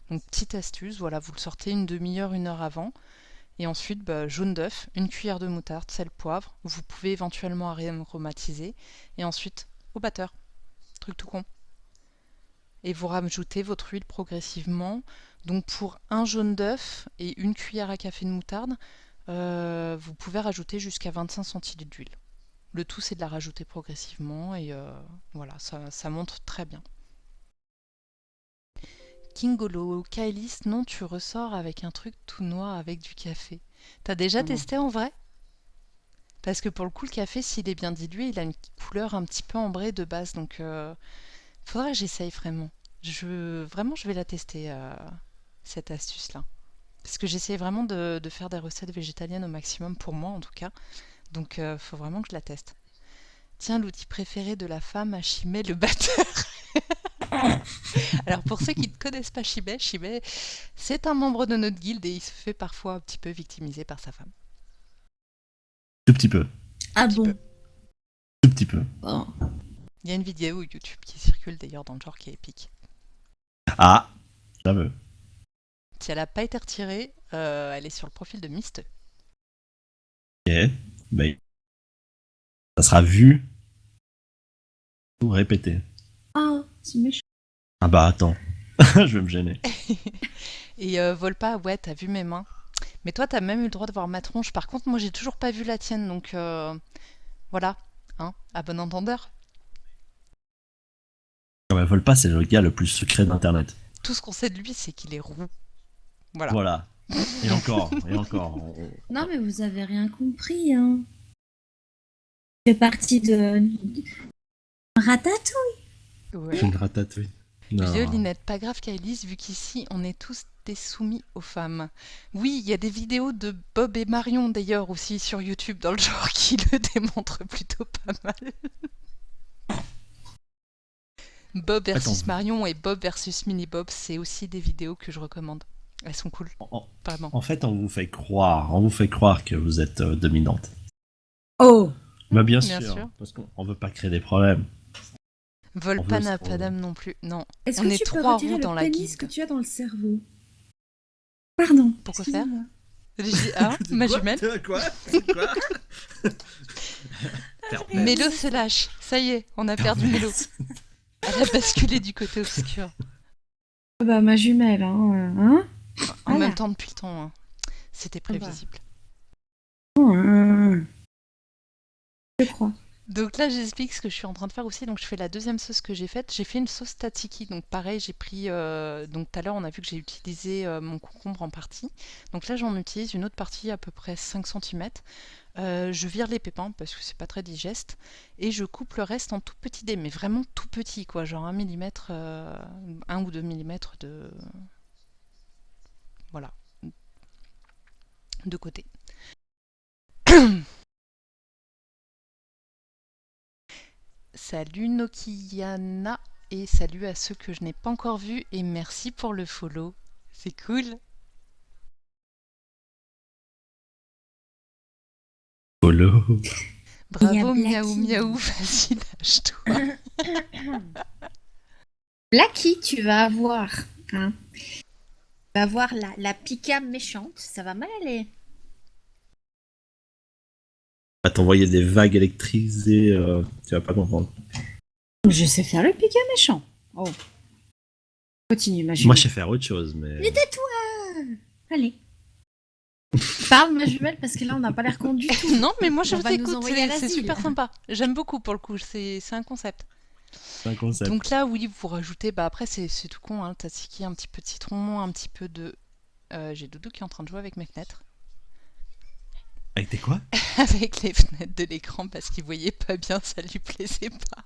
Donc petite astuce, voilà, vous le sortez une demi-heure, 1 heure avant. Et ensuite, jaune d'œuf, une cuillère de moutarde, sel, poivre. Vous pouvez éventuellement aromatiser. Et ensuite, au batteur. Truc tout con. Et vous rajoutez votre huile progressivement. Donc pour un jaune d'œuf et une cuillère à café de moutarde, vous pouvez rajouter jusqu'à 25 centilitres d'huile. Le tout, c'est de la rajouter progressivement et voilà, ça monte très bien. Kingolo, Kailis, non, tu ressors avec un truc tout noir avec du café. T'as déjà Non. testé en vrai? Parce que pour le coup, le café, s'il est bien dilué, il a une couleur un petit peu ambrée de base. Donc, faudrait que j'essaye vraiment. Vraiment, je vais la tester, cette astuce-là. Parce que j'essaie vraiment de faire des recettes végétaliennes au maximum, pour moi en tout cas. Donc, faut vraiment que je la teste. Tiens, l'outil préféré de la femme à Chimay, le batteur. Alors, pour ceux qui ne connaissent pas Chimay, Chimay, c'est un membre de notre guilde et il se fait parfois un petit peu victimiser par sa femme. Tout petit peu. Ah petit bon. peu. Tout petit peu. Bon. Il y a une vidéo YouTube qui circule d'ailleurs dans le genre qui est épique. Ah, j'avoue. Si elle n'a pas été retirée, elle est sur le profil de Miste. Ok. Ben, ça sera vu ou répété. Ah, c'est méchant. Ah bah attends, je vais me gêner. Et Volpa, ouais, t'as vu mes mains. Mais toi, t'as même eu le droit de voir ma tronche. Par contre, moi, j'ai toujours pas vu la tienne, donc voilà, hein, à bon entendeur. Ah bah, Volpa, c'est le gars le plus secret d'Internet. Tout ce qu'on sait de lui, c'est qu'il est roux. Voilà. Voilà. Et encore, et encore. Non, mais vous avez rien compris, hein. Je fais partie de Ratatouille. Ouais. Une ratatouille. Non. Violinette, pas grave Kailis, vu qu'ici on est tous des soumis aux femmes. Oui, il y a des vidéos de Bob et Marion d'ailleurs aussi sur YouTube dans le genre qui le démontrent plutôt pas mal. Bob versus Attends. Marion et Bob versus Mini Bob, c'est aussi des vidéos que je recommande. Elles sont cool, En, vraiment. en fait, on vous fait croire que vous êtes dominante. Oh. Bah bien Bien sûr, sûr. parce qu'on veut pas créer des problèmes. Volpa On veut- n'a pas d'âme non plus. Non, Est-ce on que est tu peux trois retirer roues le dans la pénis guilde. que tu as dans le cerveau? Pardon. Pourquoi faire? excusez-moi. Ah, ma jumelle. Quoi Mélo se lâche. Ça y est, on a perdu Mélo. Elle a basculé du côté obscur. Ah bah ma jumelle, hein. En Voilà. même temps, depuis le temps, hein. C'était prévisible. Je crois. Donc là, j'explique ce que je suis en train de faire aussi. Donc je fais la deuxième sauce que j'ai faite. J'ai fait une sauce tzatziki. Donc pareil, j'ai pris... donc tout à l'heure, on a vu que j'ai utilisé mon concombre en partie. Donc là, j'en utilise une autre partie à peu près 5 cm. Je vire les pépins parce que c'est pas très digeste. Et je coupe le reste en tout petit dés. Mais vraiment tout petit, quoi. Genre 1 mm, 1 ou 2 mm de... Voilà. De côté. Salut Nokiana et salut à ceux que je n'ai pas encore vus et merci pour le follow. C'est cool. Polo. Bravo Il y a miaou Blacky. miaou, vas-y lâche-toi. Blacky, tu vas avoir, hein. Tu vas avoir la pica méchante. Ça va mal aller. Va t'envoyer des vagues électrisées, tu vas pas comprendre. Je sais faire le pica méchant. Oh. Continue, ma jumelle. Moi, je sais faire autre chose, mais... Mais tais-toi. Allez. Parle, ma jumelle, parce que là, on n'a pas l'air con du tout. Non mais moi je On vous va nous écoute, envoyer à c'est l'asile. super sympa. J'aime beaucoup pour le coup, c'est un concept. C'est un concept. Donc là, oui, vous rajoutez, bah après c'est tout con, hein, tzatziki, un petit peu de citron, un petit peu de... j'ai Doudou qui est en train de jouer avec mes fenêtres. Avec tes quoi? Avec les fenêtres de l'écran parce qu'il voyait pas bien, ça lui plaisait pas.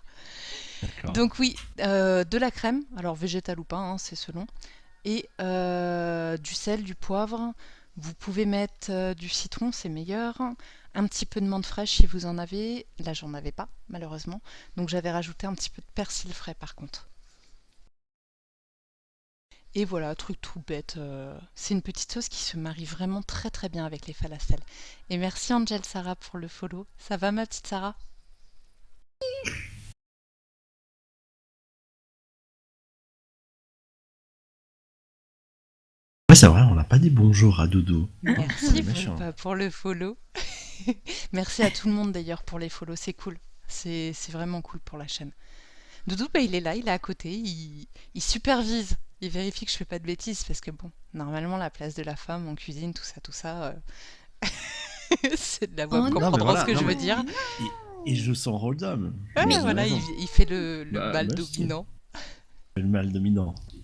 D'accord. Donc oui, de la crème, alors végétale ou pas, hein, c'est selon. Et du sel, du poivre. Vous pouvez mettre du citron, c'est meilleur. Un petit peu de menthe fraîche si vous en avez. Là, j'en avais pas, malheureusement. Donc j'avais rajouté un petit peu de persil frais par contre. Et voilà, truc tout bête. C'est une petite sauce qui se marie vraiment très très bien avec les falafels. Et merci Angel Sarah pour le follow. Ça va ma petite Sarah? Ouais, c'est vrai, on n'a pas dit bonjour à Doudou. Merci méchant. Volpa pour le follow. Merci à tout le monde d'ailleurs pour les follow, c'est cool. C'est vraiment cool pour la chaîne. Doudou, bah, il est là, il est à côté, il supervise. Il vérifie que je fais pas de bêtises parce que bon, normalement la place de la femme en cuisine, tout ça, c'est de la voix, Oh vous non, comprendrez mais voilà, ce que non, je veux mais- dire. Il joue son rôle d'homme. Ouais, Il a voilà, raison. il fait le Bah, mâle moi aussi. dominant. Le mal dominant. Il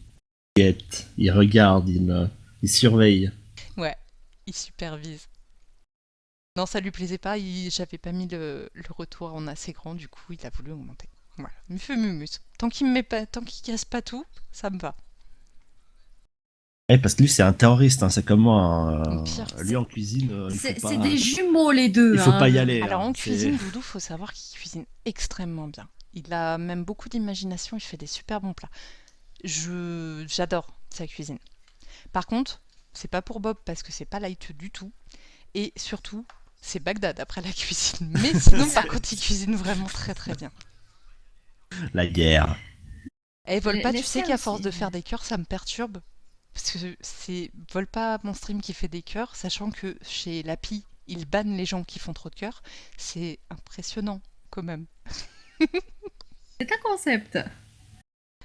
guette, il regarde, il surveille. Ouais, il supervise. Non, ça lui plaisait pas, j'avais pas mis le retour en assez grand, du coup il a voulu augmenter. Voilà, il fait mumus. Tant qu'il me met pas, tant qu'il casse pas tout, ça me va. Parce que lui, c'est un terroriste, hein, c'est comme moi. Hein, Au pire, lui, en cuisine, il faut C'est pas... des jumeaux les deux. Il faut hein. pas y aller. Alors hein, en c'est- cuisine, Doudou, faut savoir qu'il cuisine extrêmement bien. Il a même beaucoup d'imagination, il fait des super bons plats. J'adore sa cuisine. Par contre, c'est pas pour Bob parce que c'est pas light du tout. Et surtout, c'est Bagdad après la cuisine. Mais sinon, par contre, il cuisine vraiment très très bien. La guerre. Et Volpa, Les tu sais siens qu'à force aussi. de faire des cœurs, ça me perturbe. Parce que c'est Volpa, mon stream, qui fait des cœurs, sachant que chez Lapi, il banne les gens qui font trop de cœurs. C'est impressionnant, quand même. C'est un concept.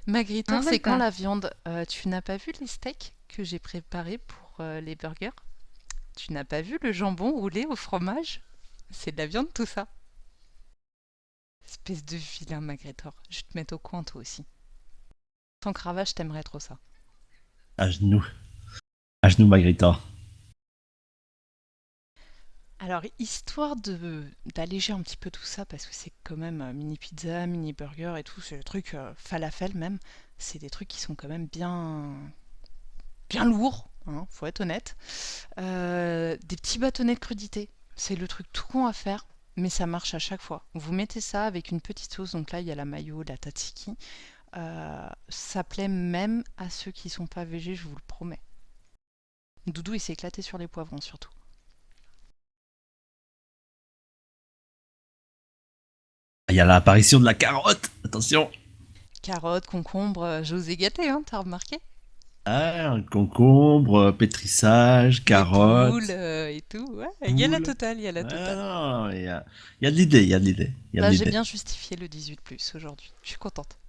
Magriton, Ah, c'est Volpa. quand la viande? Tu n'as pas vu les steaks que j'ai préparés pour les burgers? Tu n'as pas vu le jambon roulé au fromage? C'est de la viande tout ça. Espèce de vilain Magritor. Je vais te mettre au coin toi aussi. Sans cravache, t'aimerais trop ça. À genoux. À genoux, Magritte. Alors, histoire d'alléger un petit peu tout ça, parce que c'est quand même mini pizza, mini burger et tout, c'est le truc falafel même, c'est des trucs qui sont quand même bien lourds, hein, faut être honnête. Des petits bâtonnets de crudité, c'est le truc tout con à faire, mais ça marche à chaque fois. Vous mettez ça avec une petite sauce, donc là il y a la mayo, la tzatziki. Ça plaît même à ceux qui sont pas végés, je vous le promets. Doudou il s'est éclaté sur les poivrons surtout. Il y a l'apparition de la carotte. Attention. Carottes, concombres, j'osais gâter, hein, t'as remarqué? Ah, un concombre, pétrissage, carotte. Poules et tout, ouais, il y a la Poules. totale, il y a la Ah, totale. non, il y a de l'idée, il y a de l'idée. Il y a Là, de j'ai l'idée. bien justifié le 18+, aujourd'hui, je suis contente.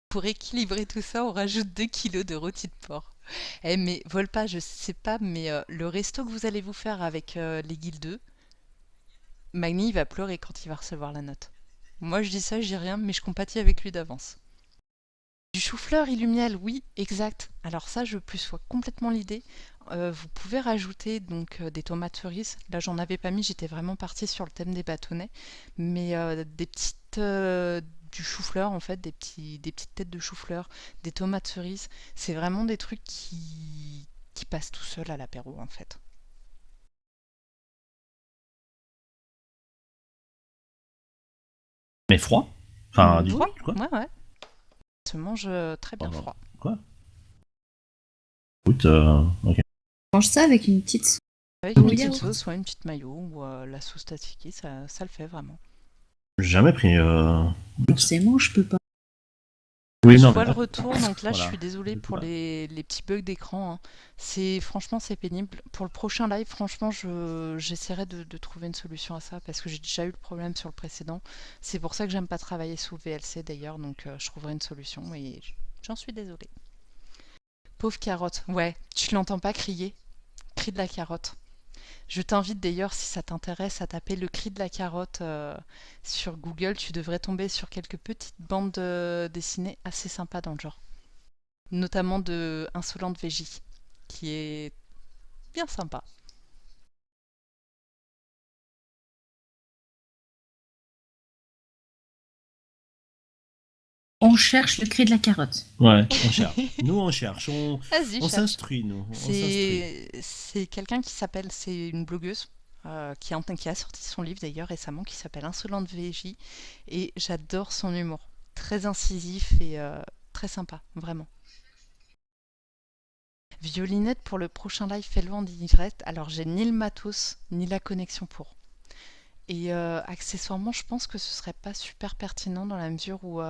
Pour équilibrer tout ça, on rajoute 2 kilos de rôti de porc. Eh mais Volpa, je sais pas, mais le resto que vous allez vous faire avec les Guildes 2, Magni il va pleurer quand il va recevoir la note. Moi je dis ça, je dis rien, mais je compatis avec lui d'avance. Du chou-fleur et du miel, oui, exact. Alors ça, je plus sois complètement l'idée. Vous pouvez rajouter donc des tomates cerises. Là, j'en avais pas mis, j'étais vraiment partie sur le thème des bâtonnets. Mais des petites... du chou-fleur, en fait, des petites têtes de chou-fleur, des tomates cerises. C'est vraiment des trucs qui passent tout seuls à l'apéro, en fait. Mais froid. Enfin, du Froid? quoi. Ouais, ouais. Ça se mange très bien Oh, froid. Quoi. Écoute, ok. Mange ça avec une petite sauce. Avec une Au petite yaourt. sauce, soit une petite mayo ou la sauce tzatziki, ça le fait vraiment. J'ai jamais pris. Forcément, je peux pas. Oui, Je non, vois mais le retour, donc là je Voilà. suis désolée pour Voilà. les petits bugs d'écran. Hein. Franchement c'est pénible. Pour le prochain live, franchement j'essaierai de trouver une solution à ça parce que j'ai déjà eu le problème sur le précédent. C'est pour ça que j'aime pas travailler sous VLC d'ailleurs, donc je trouverai une solution et j'en suis désolée. Pauvre carotte, ouais, tu l'entends pas crier. Cri de la carotte. Je t'invite d'ailleurs, si ça t'intéresse, à taper le cri de la carotte sur Google. Tu devrais tomber sur quelques petites bandes dessinées assez sympas dans le genre. Notamment de Insolente Végie, qui est bien sympa. On cherche le cri de la carotte. Ouais, on cherche. Nous, on cherche. Vas-y, On cherche. s'instruit, nous. On s'instruit. C'est quelqu'un qui s'appelle, c'est une blogueuse qui a sorti son livre d'ailleurs récemment qui s'appelle Insolente Végie et j'adore son humour. Très incisif et très sympa, vraiment. Violinette pour le prochain live Fellow en direct. Alors j'ai ni le matos ni la connexion pour. Et accessoirement, je pense que ce serait pas super pertinent dans la mesure où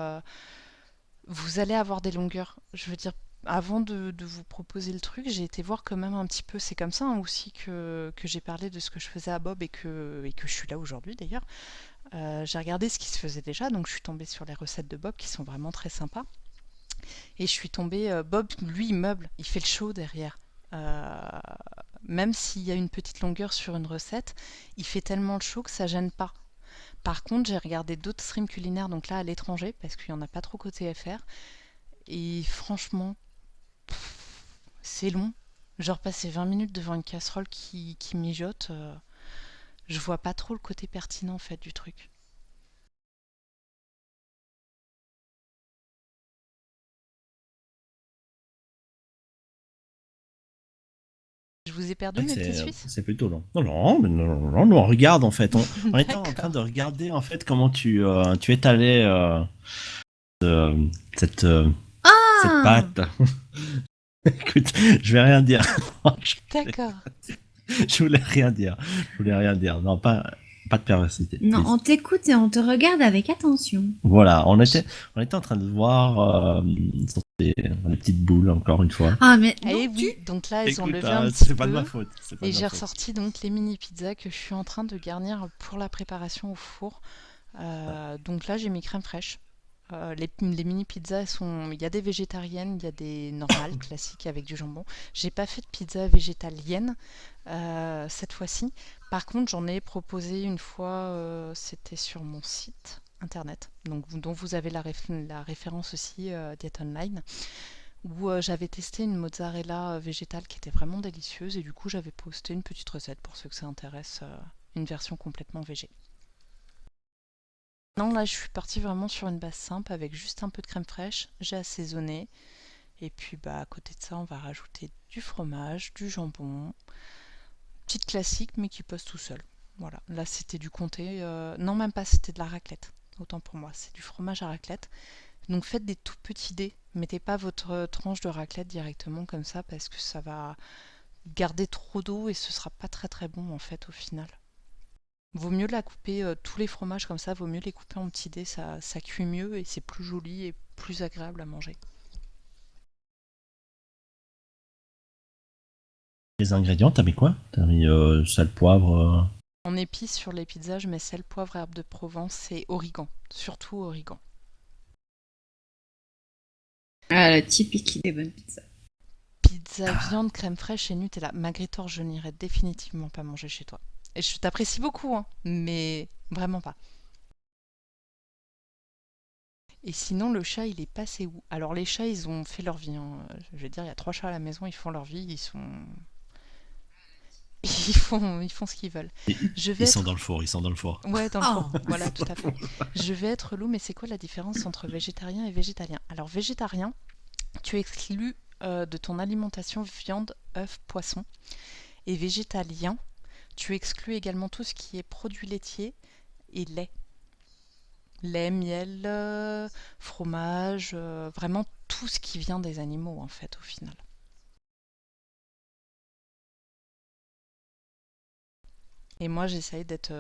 vous allez avoir des longueurs. Je veux dire, avant de vous proposer le truc, j'ai été voir quand même un petit peu. C'est comme ça hein, aussi que j'ai parlé de ce que je faisais à Bob et que je suis là aujourd'hui d'ailleurs. J'ai regardé ce qui se faisait déjà, donc je suis tombée sur les recettes de Bob qui sont vraiment très sympas. Et je suis tombée, Bob, lui, il meuble, il fait le show derrière. Euh, Même s'il y a une petite longueur sur une recette, il fait tellement le show que ça gêne pas. Par contre, j'ai regardé d'autres streams culinaires, donc là à l'étranger, parce qu'il n'y en a pas trop côté FR. Et franchement, c'est long. Genre passer 20 minutes devant une casserole qui mijote, je vois pas trop le côté pertinent en fait du truc. Je vous ai perdu mes petits Suisses? C'est plutôt long. Non, non, mais non, on regarde en fait. On était en train D'accord. de regarder en fait comment tu étalais euh, cette, euh, cette Ah pâte. Écoute, je vais rien dire. D'accord. Je voulais rien dire. Je voulais rien dire. Non, pas de perversité. Non, please. on t'écoute et on te regarde avec attention. Voilà, on était en train de voir les petites boules encore une fois. Ah, mais Et donc oui, donc là elles ont Écoute, levé un petit c'est pas de peu. ma faute. C'est pas Et de ma j'ai faute. ressorti donc les mini pizzas que je suis en train de garnir pour la préparation au four. Donc là j'ai mis crème fraîche. Les mini pizzas, il y a des végétariennes, il y a des normales, classiques avec du jambon. J'ai pas fait de pizza végétalienne cette fois-ci. Par contre, j'en ai proposé une fois, c'était sur mon site internet, donc dont vous avez la référence aussi, Diet Online, où j'avais testé une mozzarella végétale qui était vraiment délicieuse et du coup j'avais posté une petite recette pour ceux que ça intéresse, une version complètement végé. Non, là je suis partie vraiment sur une base simple avec juste un peu de crème fraîche, j'ai assaisonné et puis bah à côté de ça on va rajouter du fromage, du jambon, petite classique mais qui passe tout seul. Voilà, là c'était du comté, non même pas, c'était de la raclette, autant pour moi, c'est du fromage à raclette. Donc faites des tout petits dés, mettez pas votre tranche de raclette directement comme ça parce que ça va garder trop d'eau et ce sera pas très très bon en fait au final. Vaut mieux la couper, tous les fromages comme ça, vaut mieux les couper en petits dés, ça cuit mieux et c'est plus joli et plus agréable à manger. Les ingrédients, t'as mis quoi? T'as mis sel, poivre. En épices sur les pizzas, je mets sel, poivre, herbe de Provence et origan, surtout origan. Ah, la typique des bonnes pizzas. Pizza, viande, crème fraîche et Nutella. Magritor, je n'irai définitivement pas manger chez toi. Et je t'apprécie beaucoup, hein, mais vraiment pas. Et sinon, le chat, il est passé où? Alors, les chats, ils ont fait leur vie, hein. Je veux dire, il y a 3 chats à la maison, ils font leur vie, ils sont... Ils font ce qu'ils veulent. Je vais Ils sont être... dans le four, ils sont dans le four. Ouais, dans le Oh. fond, voilà, tout à fait. Je vais être loup, mais c'est quoi la différence entre végétarien et végétalien? Alors, végétarien, tu exclus de ton alimentation viande, œufs, poisson. Et végétalien, tu exclus également tout ce qui est produits laitiers et lait. Lait, miel, fromage, vraiment tout ce qui vient des animaux en fait au final. Et moi j'essaye d'être...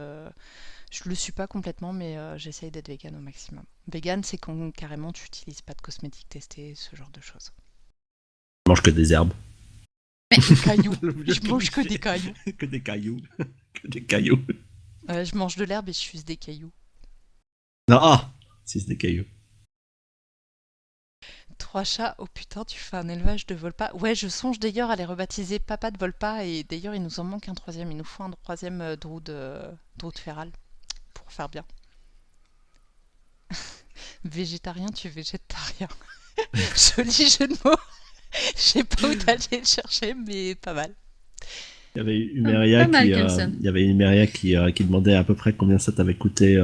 je le suis pas complètement mais j'essaye d'être vegan au maximum. Vegan c'est quand carrément tu n'utilises pas de cosmétiques testés, ce genre de choses. Je mange que des herbes. Des cailloux, je mange que des cailloux. Que des cailloux. Que des cailloux. Je mange de l'herbe et je suce des cailloux. Non, ah, si c'est des cailloux. 3 chats. Oh putain, tu fais un élevage de Volpa. Ouais, je songe d'ailleurs à les rebaptiser Papa de Volpa. Et d'ailleurs, il nous en manque un troisième. Il nous faut un troisième Droud féral pour faire bien. Végétarien, tu es végétarien. Joli jeu de mots. Je sais pas où t'allais le chercher, mais pas mal. Il y avait Humeria Pas mal, qui, Kelsen. il y avait Humeria qui demandait à peu près combien ça t'avait coûté.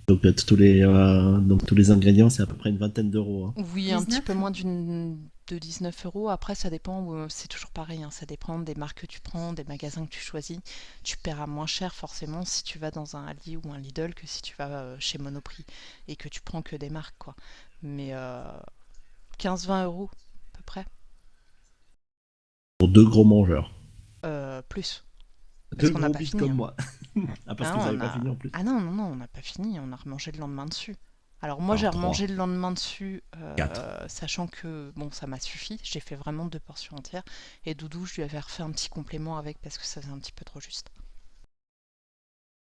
Donc tous les ingrédients, c'est à peu près une vingtaine d'euros. Hein. Oui, un petit 19. peu moins de 19 euros. Après, ça dépend, c'est toujours pareil, hein, ça dépend des marques que tu prends, des magasins que tu choisis. Tu paieras moins cher forcément si tu vas dans un Aldi ou un Lidl que si tu vas chez Monoprix et que tu prends que des marques, quoi. Mais 15-20 euros à peu près. Pour 2 gros mangeurs. Plus. Deux qu'on n'a gros pas bites fini, comme hein. moi. Ah, parce Ah, que vous on avez pas a... fini en plus. Ah non, non, non, on n'a pas fini, on a remangé le lendemain dessus. Alors moi j'ai Alors, 3. remangé le lendemain dessus, 4. sachant que bon ça m'a suffi, j'ai fait vraiment 2 portions entières. Et Doudou je lui avais refait un petit complément avec parce que ça faisait un petit peu trop juste.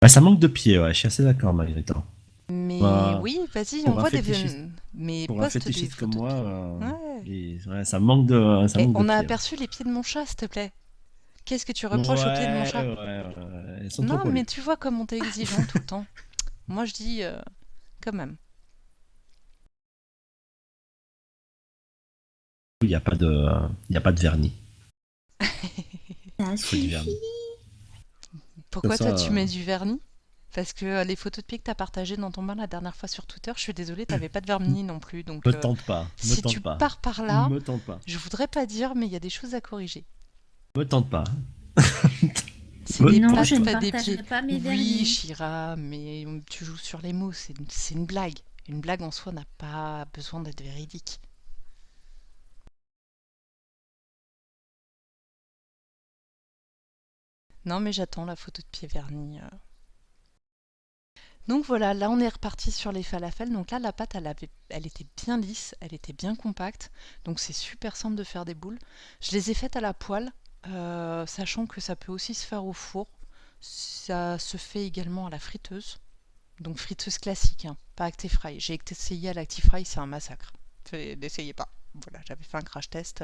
Ouais, ça manque de pieds, ouais, je suis assez d'accord, Margarita. Mais Bah, oui, vas-y, pour un envoie des... fétichiste, Mais pour un poste des fétichiste comme photos de moi, pieds. Ouais. ouais, ça Et manque de on a pieds. aperçu les pieds de mon chat, s'il te plaît. Qu'est-ce que tu Ouais, reproches aux pieds de mon chat? ouais, ils sont trop Non, mais poilus. tu vois comme on t'est exigeant tout le temps. Moi je dis quand même. Il y a pas de vernis. Ça Il faut du suffit. vernis. Comme Pourquoi ça, toi tu mets du vernis? Parce que les photos de pieds que t'as partagées dans ton bain la dernière fois sur Twitter, je suis désolée, t'avais pas de vernis non plus. Donc me tente pas, me si tu tente pas, pars par là, me tente pas, je voudrais pas dire, mais il y a des choses à corriger. me tente pas. C'est Me des Non, tente je pattes, ne pas pas. des partagerai pieds. pas mes Oui, vernis. Shira, mais tu joues sur les mots, c'est une blague. Une blague en soi n'a pas besoin d'être véridique. Non, mais j'attends la photo de pied vernis. Donc voilà, là on est reparti sur les falafels. Donc là la pâte elle était bien lisse, elle était bien compacte. Donc c'est super simple de faire des boules. Je les ai faites à la poêle, sachant que ça peut aussi se faire au four. Ça se fait également à la friteuse. Donc friteuse classique, hein, pas Actifry. J'ai essayé à l'Actifry, c'est un massacre. N'essayez pas. Voilà, j'avais fait un crash test.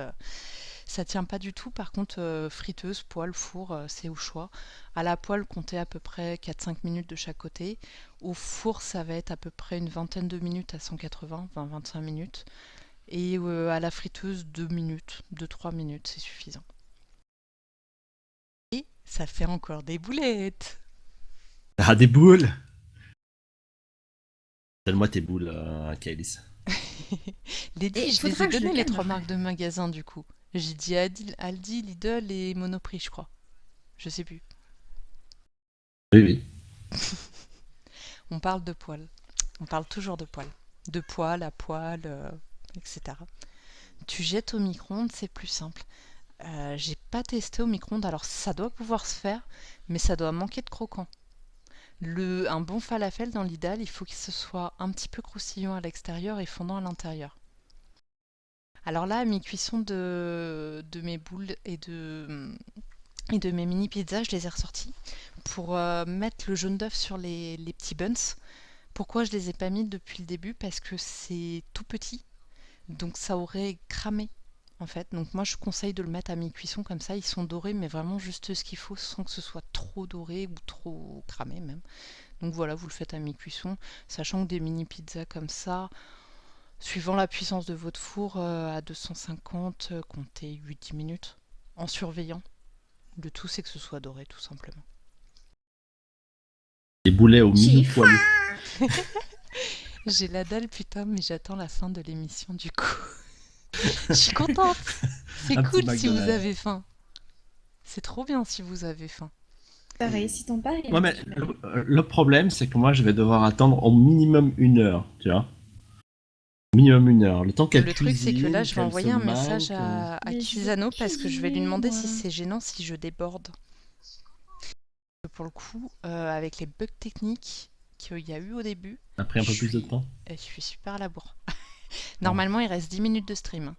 Ça tient pas du tout. Par contre, friteuse, poêle, four, c'est au choix. À la poêle, comptez à peu près 4-5 minutes de chaque côté. Au four, ça va être à peu près une vingtaine de minutes à 180, 20-25 minutes. Et à la friteuse, 2 minutes, 2-3 minutes, c'est suffisant. Et ça fait encore des boulettes. Ah, des boules. Donne-moi tes boules, Kailis. Les Et je les faudra ai que je le données les calme 3 après. marques de magasins du coup. J'ai dit Aldi, Lidl et Monoprix, je crois. Je sais plus. Oui, oui. On parle de poêle. On parle toujours de poêle. De poêle à poêle, etc. Tu jettes au micro-ondes, c'est plus simple. J'ai pas testé au micro-ondes, alors ça doit pouvoir se faire, mais ça doit manquer de croquant. Un bon falafel dans l'idéal, il faut qu'il se soit un petit peu croustillant à l'extérieur et fondant à l'intérieur. Alors là, à mi-cuisson de mes boules et de mes mini pizzas, je les ai ressorties pour mettre le jaune d'œuf sur les petits buns. Pourquoi je les ai pas mis depuis le début? Parce que c'est tout petit, donc ça aurait cramé en fait. Donc moi je conseille de le mettre à mi-cuisson comme ça, ils sont dorés mais vraiment juste ce qu'il faut sans que ce soit trop doré ou trop cramé même. Donc voilà, vous le faites à mi-cuisson, sachant que des mini pizzas comme ça, suivant la puissance de votre four, à 250, comptez 8-10 minutes en surveillant. Le tout c'est que ce soit doré tout simplement. Des boulets au milieu J'ai poilu. J'ai la dalle putain, mais j'attends la fin de l'émission du coup. Je suis contente. C'est Un petit cool si vous McDonald's. avez faim. C'est trop bien si vous avez faim. Pareil, si ton pari. Ouais, mais le problème, c'est que moi, je vais devoir attendre au minimum 1 heure, tu vois. Minimum 1 heure. Le temps qu'elle Le truc c'est que cuisine, là je vais qu'elle envoyer se un message maille, à Mais je veux Cusano parce que je vais lui cuisiner, demander moi. si c'est gênant si je déborde. Pour le coup, avec les bugs techniques qu'il y a eu au début, Ça a pris un peu je plus de suis- temps. je suis super à la bourre. Normalement il reste 10 minutes de stream.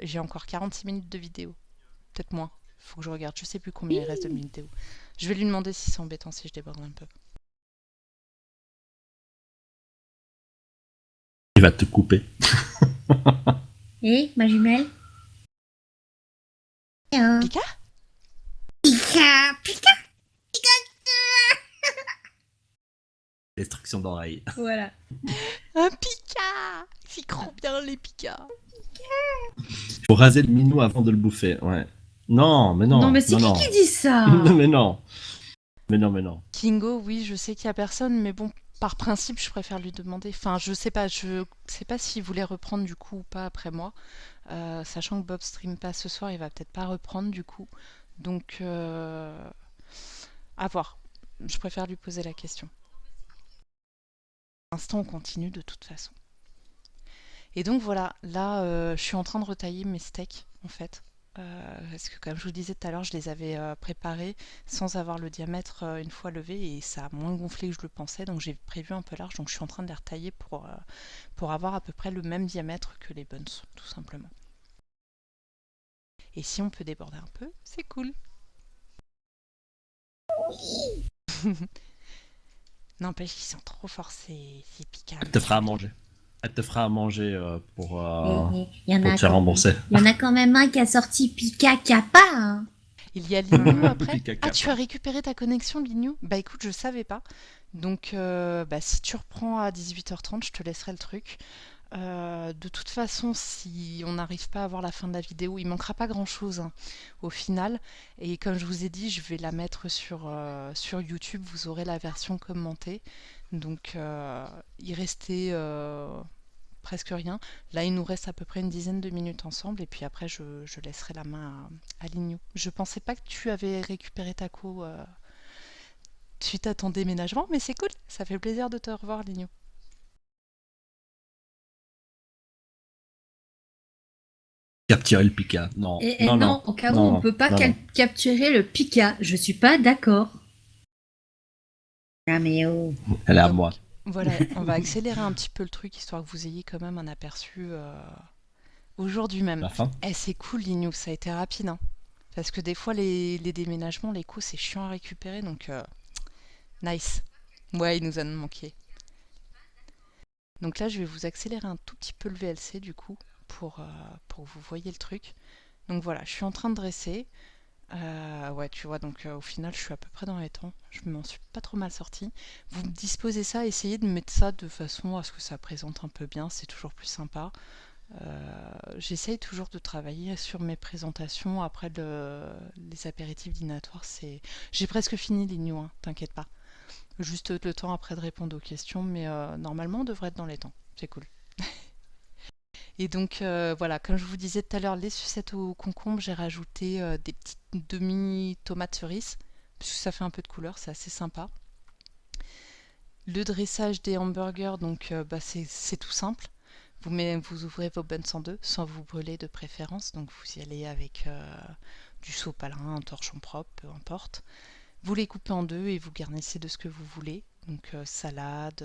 J'ai encore 46 minutes de vidéo. Peut-être moins. Faut que je regarde. Je sais plus combien il reste de vidéo. Je vais lui demander si c'est embêtant si je déborde un peu. Il va te couper. Et ma jumelle? Hein. Pika? Pika, Pika. Destruction d'oreilles. Voilà. Un Pika! C'est trop bien les Pika! Il faut raser le minou avant de le bouffer, ouais. Non, mais non. Non, mais c'est non, qui non. dit ça? Non, mais non. Mais non, mais non. Kingo, oui, je sais qu'il y a personne, mais bon, par principe, je préfère lui demander. Enfin, je sais pas s'il voulait reprendre du coup ou pas après moi. Sachant que Bob stream pas ce soir, il va peut-être pas reprendre du coup. Donc, à voir. Je préfère lui poser la question. Pour l'instant, on continue de toute façon. Et donc voilà, là, je suis en train de retailler mes steaks en fait. Parce que comme je vous disais tout à l'heure, je les avais préparés sans avoir le diamètre une fois levé et ça a moins gonflé que je le pensais, donc j'ai prévu un peu large, donc je suis en train de les retailler pour avoir à peu près le même diamètre que les buns, tout simplement. Et si on peut déborder un peu, c'est cool. N'empêche qu'ils sont trop forts ces picards. Elle te fera à manger. Elle te fera à manger pour Il y en a te faire rembourser. Il y en a quand même un qui a sorti Pika Kappa. Hein. Il y a Lignou après. Pika Ah, Kappa. tu as récupéré ta connexion, Lignou? Bah écoute, je savais pas. Donc, bah, si tu reprends à 18h30, je te laisserai le truc. De toute façon, si on n'arrive pas à voir la fin de la vidéo, il manquera pas grand-chose hein, au final. Et comme je vous ai dit, je vais la mettre sur YouTube. Vous aurez la version commentée. Donc, il restait presque rien. Là, il nous reste à peu près une dizaine de minutes ensemble. Et puis après, je laisserai la main à Lignou. Je pensais pas que tu avais récupéré ta co suite à ton déménagement, mais c'est cool. Ça fait plaisir de te revoir, Lignou. Capturer le Pika. Non. Et non, non, non. au cas où Non, on peut pas non, non. capturer le Pika, je suis pas d'accord. Ah mais oh. Elle est à Donc, moi. voilà, on va accélérer un petit peu le truc histoire que vous ayez quand même un aperçu aujourd'hui même. La fin. Eh, c'est cool, Lignou, ça a été rapide. Hein. Parce que des fois, les déménagements, les coups, c'est chiant à récupérer. Donc, nice. Ouais, il nous en manqué. Donc là, je vais vous accélérer un tout petit peu le VLC du coup pour que vous voyez le truc. Donc voilà, je suis en train de dresser. Ouais, tu vois, donc au final, je suis à peu près dans les temps. Je m'en suis pas trop mal sortie. Vous me disposez ça, essayez de mettre ça de façon à ce que ça présente un peu bien, c'est toujours plus sympa. J'essaye toujours de travailler sur mes présentations. Après les apéritifs dînatoires, j'ai presque fini l'igno, hein, t'inquiète pas. Juste le temps après de répondre aux questions, mais normalement on devrait être dans les temps. C'est cool. Et donc voilà, comme je vous disais tout à l'heure, les sucettes au concombre, j'ai rajouté des petites demi-tomates cerises, parce que ça fait un peu de couleur, c'est assez sympa. Le dressage des hamburgers, donc bah, c'est tout simple. Vous ouvrez vos buns en deux, sans vous brûler de préférence, donc vous y allez avec du sopalin, un torchon propre, peu importe. Vous les coupez en deux et vous garnissez de ce que vous voulez. Donc salade.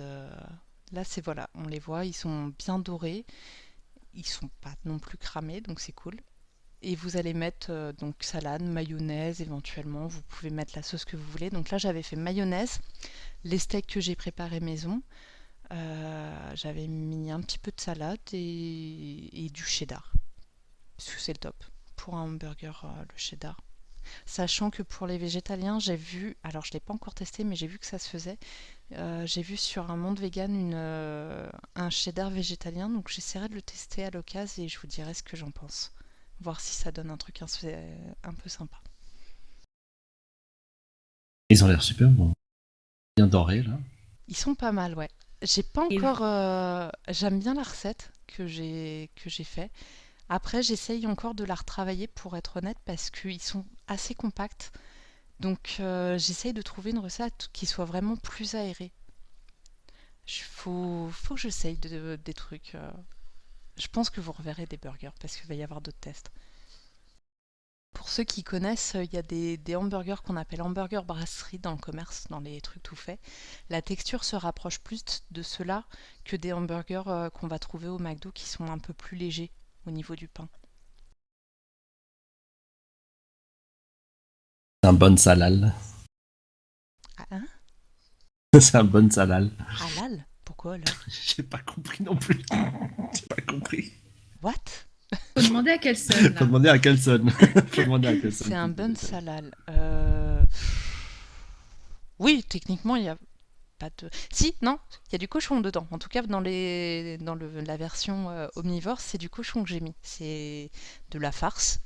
Là, c'est voilà, on les voit, ils sont bien dorés. Ils sont pas non plus cramés, donc c'est cool. Et vous allez mettre donc salade, mayonnaise éventuellement. Vous pouvez mettre la sauce que vous voulez. Donc là, j'avais fait mayonnaise, les steaks que j'ai préparés maison. J'avais mis un petit peu de salade et du cheddar. Parce que c'est le top. Pour un hamburger, le cheddar. Sachant que pour les végétaliens, j'ai vu, alors je ne l'ai pas encore testé, mais j'ai vu que ça se faisait. J'ai vu sur un monde vegan un cheddar végétalien, donc j'essaierai de le tester à l'occasion et je vous dirai ce que j'en pense. Voir si ça donne un truc un peu sympa. Ils ont l'air super bon. Bien dorés, là. Ils sont pas mal, ouais. J'ai pas Et- encore. J'aime bien la recette que j'ai fait. Après, j'essaye encore de la retravailler pour être honnête parce qu'ils sont assez compacts. Donc, j'essaye de trouver une recette qui soit vraiment plus aérée. Faut que j'essaye des trucs. Je pense que vous reverrez des burgers parce qu'il va y avoir d'autres tests. Pour ceux qui connaissent, il y a des hamburgers qu'on appelle hamburgers brasserie dans le commerce, dans les trucs tout faits. La texture se rapproche plus de ceux-là que des hamburgers qu'on va trouver au McDo qui sont un peu plus légers au niveau du pain. C'est un bon salal. Ah, hein? C'est un bon salal. Halal? Pourquoi alors? J'ai pas compris non plus. J'ai pas compris. What? Faut demander à quel seul, Faut là. demander à Kelson. Faut demander à Kelson. C'est un bun salal. Oui, techniquement, il y a pas de. Si, non, il y a du cochon dedans. En tout cas, la version omnivore, c'est du cochon que j'ai mis. C'est de la farce.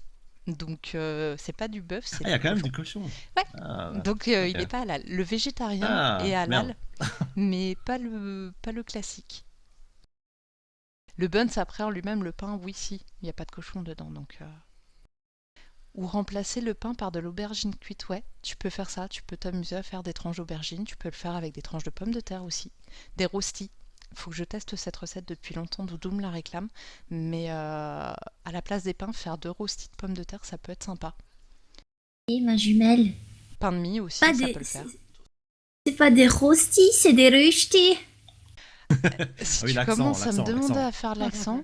Donc, c'est pas du bœuf, c'est Ah, il y a du quand même cochon. du cochon. Ouais. Ah, ouais. Donc, Ok. il n'est pas halal. Le végétarien Ah, est halal, merde. mais pas le classique. Le buns, après, en lui-même, le pain, oui, si. Il n'y a pas de cochon dedans, donc... Ou remplacer le pain par de l'aubergine cuite, ouais, tu peux faire ça, tu peux t'amuser à faire des tranches d'aubergine, tu peux le faire avec des tranches de pommes de terre aussi, des rostis. Faut que je teste cette recette depuis longtemps, Doudou me la réclame, mais à la place des pains, faire 2 rostis de pommes de terre, ça peut être sympa. Et ma jumelle. Pain de mie aussi, Pas ça des... peut le faire. C'est pas des rostis, c'est des rejetés. Si Ah oui, tu l'accent, commences à me l'accent, demander l'accent. à faire l'accent,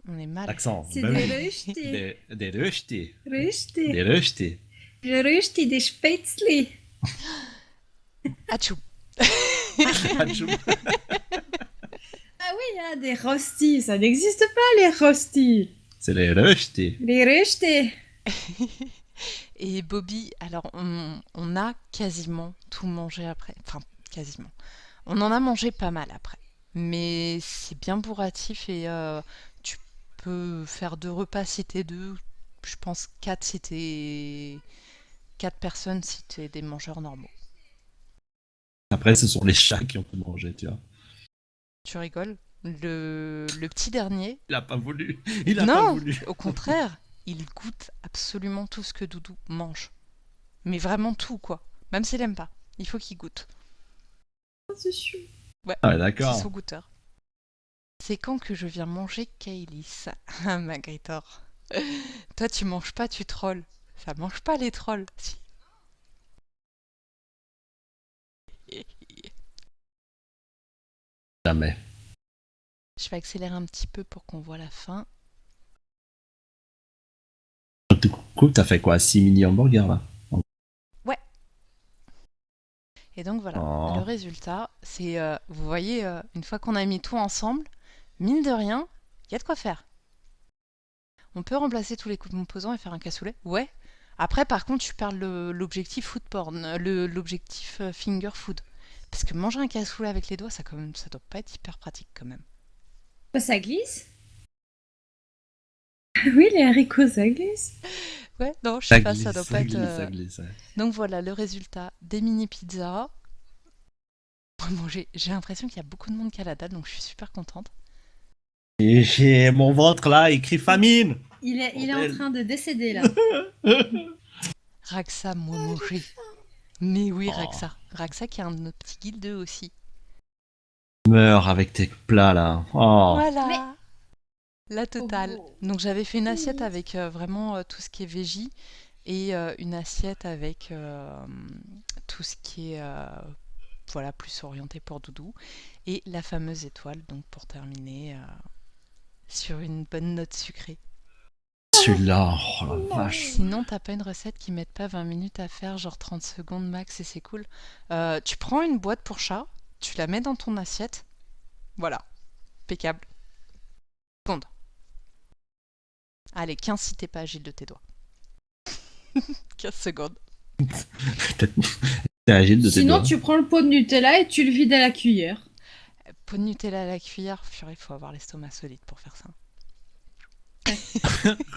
on est mal. L'accent. C'est bah des oui. rejetés. Des rejetés. Rejetés. Des rejetés. Le rejeté des spätzle. Atchou. Atchoum. Ah oui, hein, des rostis. Ça n'existe pas, les rostis. C'est les rejetés. Les rejetés. Et Bobby, alors on a quasiment tout mangé après. Enfin, quasiment. On en a mangé pas mal après. Mais c'est bien bourratif et tu peux faire 2 repas si t'es 2. Je pense 4 si t'es 4 personnes si t'es des mangeurs normaux. Après, ce sont les chats qui ont tout mangé, tu vois. Tu rigoles? Le petit dernier, Il a pas voulu. Il a pas non, voulu. au contraire, il goûte absolument tout ce que Doudou mange. Mais vraiment tout, quoi. Même s'il aime pas. Il faut qu'il goûte. C'est chou. Ouais, Ah ouais, c'est d'accord. son goûteur. C'est quand que je viens manger Kailis? Ah, Magritor. Toi, tu manges pas, tu trolls. Ça mange pas les trolls. Si. Jamais. Je vais accélérer un petit peu pour qu'on voit la fin. Donc, du coup, t'as fait quoi? 6 mini hamburgers là? Et donc voilà, Oh. le résultat, c'est, vous voyez, une fois qu'on a mis tout ensemble, mine de rien, il y a de quoi faire. On peut remplacer tous les composants et faire un cassoulet? Ouais. Après, par contre, tu perds l'objectif food porn, l'objectif finger food. Parce que manger un cassoulet avec les doigts, ça doit pas être hyper pratique quand même. Bah, ça glisse. Oui, les haricots, ça glisse. Ouais, non, je sais pas, ça doit pas être... ça glisse, ouais. Donc voilà, le résultat, des mini pizzas. Bon, j'ai l'impression qu'il y a beaucoup de monde qui a la date, donc je suis super contente. Et j'ai mon ventre là, écrit famine. Il est en Bordel. train de décéder, là. Raxa, moi manger. Mais oui, Oh. Raxa. Raxa qui est un de nos petits guildes aussi. Meurs avec tes plats là. Oh. Voilà. La totale. Oh. Donc j'avais fait une assiette avec vraiment tout ce qui est véggie et une assiette avec tout ce qui est voilà, plus orienté pour Doudou et la fameuse étoile donc pour terminer sur une bonne note sucrée. Celui-là, oh la vache. Sinon, t'as pas une recette qui mette pas 20 minutes à faire, genre 30 secondes max et c'est cool. Tu prends une boîte pour chat, tu la mets dans ton assiette. Voilà. Impeccable. Seconde. Allez, 15 si t'es pas agile de tes doigts. 15 secondes. T'es agile de tes Sinon, doigts. tu prends le pot de Nutella et tu le vides à la cuillère. Pot de Nutella à la cuillère, purée, faut avoir l'estomac solide pour faire ça.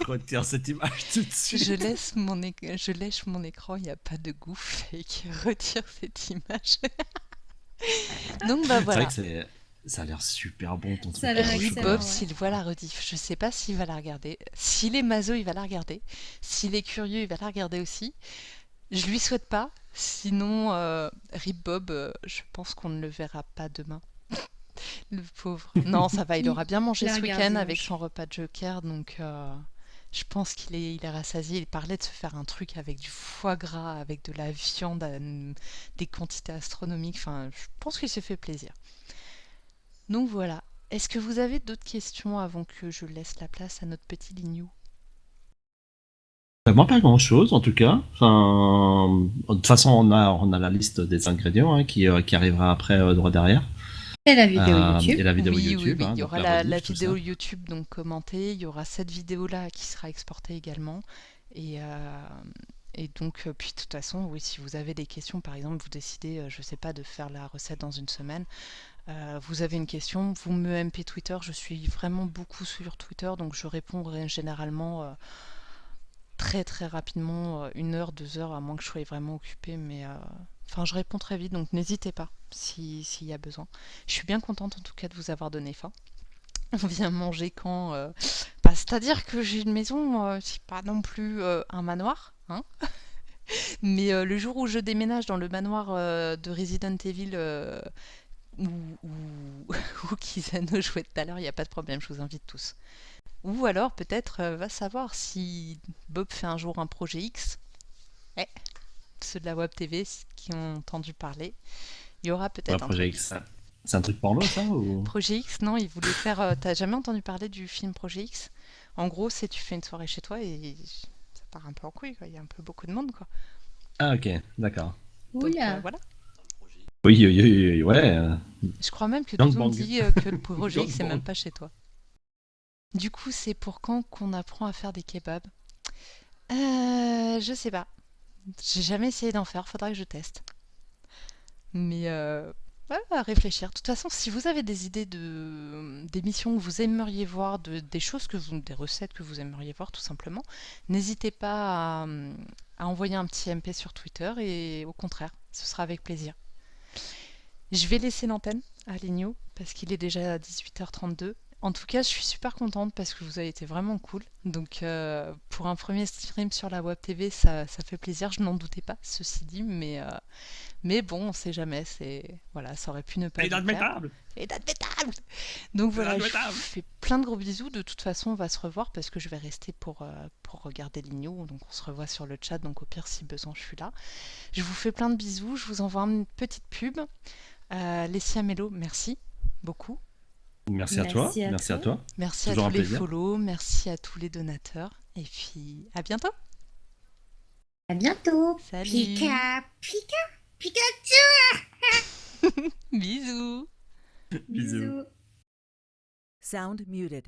Retire cette image tout de suite. Je lèche mon écran, il n'y a pas de goût fake. Retire cette image. Donc bah C'est voilà. vrai que ça a l'air super bon ton truc. Ça a l'air Oui, excellent, Bob, ouais. s'il voit la rediff, je sais pas s'il va la regarder. S'il est maso, il va la regarder. S'il est curieux, il va la regarder aussi. Je lui souhaite pas. Sinon, Rip Bob, je pense qu'on ne le verra pas demain. Le pauvre. Non, ça va, il aura bien mangé La ce regarde week-end dimanche. avec son repas de Joker, donc je pense il est rassasié. Il parlait de se faire un truc avec du foie gras, avec de la viande, des quantités astronomiques. Enfin, je pense qu'il s'est fait plaisir. Donc voilà. Est-ce que vous avez d'autres questions avant que je laisse la place à notre petit Lignou? Moi, pas grand-chose, en tout cas. Enfin, de toute façon, on a la liste des ingrédients hein, qui arrivera après, droit derrière. Et la vidéo YouTube. Et la vidéo Oui, YouTube. oui. Hein, Il y donc aura la la rediff, tout vidéo ça. YouTube donc commentée. Il y aura cette vidéo-là qui sera exportée également. Et, euh, et donc, puis de toute façon, oui, si vous avez des questions, par exemple, vous décidez, je sais pas, de faire la recette dans une semaine, vous avez une question, vous me MP Twitter. Je suis vraiment beaucoup sur Twitter, donc je réponds généralement très très rapidement, 1 heure, 2 heures, à moins que je sois vraiment occupée. Mais enfin, je réponds très vite, donc n'hésitez pas s'il y a besoin. Je suis bien contente en tout cas de vous avoir donné faim. On vient manger quand bah, c'est-à-dire que j'ai une maison, c'est pas non plus un manoir, hein. Mais le jour où je déménage dans le manoir de Resident Evil où, où, où Kizano jouait tout à l'heure, il n'y a pas de problème, je vous invite tous. Ou alors peut-être, va savoir si Bob fait un jour un projet X. Eh, ceux de la Web TV qui ont entendu parler, il y aura Ouais, peut-être un Projet truc. X. C'est un truc porno, ça ou... Projet X, non, il voulait faire. T'as jamais entendu parler du film Projet X? En gros, c'est tu fais une soirée chez toi et ça part un peu en couille, quoi. Il y a un peu beaucoup de monde, quoi. Ah, ok, d'accord. Donc Oula. voilà. Oui, oui, oui, oui, ouais. Je crois même que Doudou me Gangbang. dit que le Projet X, c'est Gangbang. même pas chez toi. Du coup, c'est pour quand qu'on apprend à faire des kebabs? Je sais pas. J'ai jamais essayé d'en faire, faudra que je teste. Mais ouais, à réfléchir. De toute façon, si vous avez des idées d'émissions que vous aimeriez voir, des choses des recettes que vous aimeriez voir, tout simplement, n'hésitez pas à envoyer un petit MP sur Twitter et au contraire, ce sera avec plaisir. Je vais laisser l'antenne à Ligno parce qu'il est déjà 18h32. En tout cas, je suis super contente parce que vous avez été vraiment cool. Donc, pour un premier stream sur la Web TV, ça fait plaisir. Je n'en doutais pas, ceci dit, mais bon, on sait jamais. Voilà, ça aurait pu ne pas vous plaire. Inadmettable. Inadmettable. Donc voilà, je vous Inadmettable. fais plein de gros bisous. De toute façon, on va se revoir parce que je vais rester pour regarder Ligno. Donc on se revoit sur le chat. Donc au pire, si besoin, je suis là. Je vous fais plein de bisous. Je vous envoie une petite pub. Lessia Mello, merci beaucoup. Merci à toi. Merci à Merci à toi. toi. Merci à Toujours tous un les plaisir. follow. Merci à tous les donateurs. Et puis à bientôt. À bientôt. Salut. Pika, Pika, Pikachu. Bisous. Bisous. Sound muted.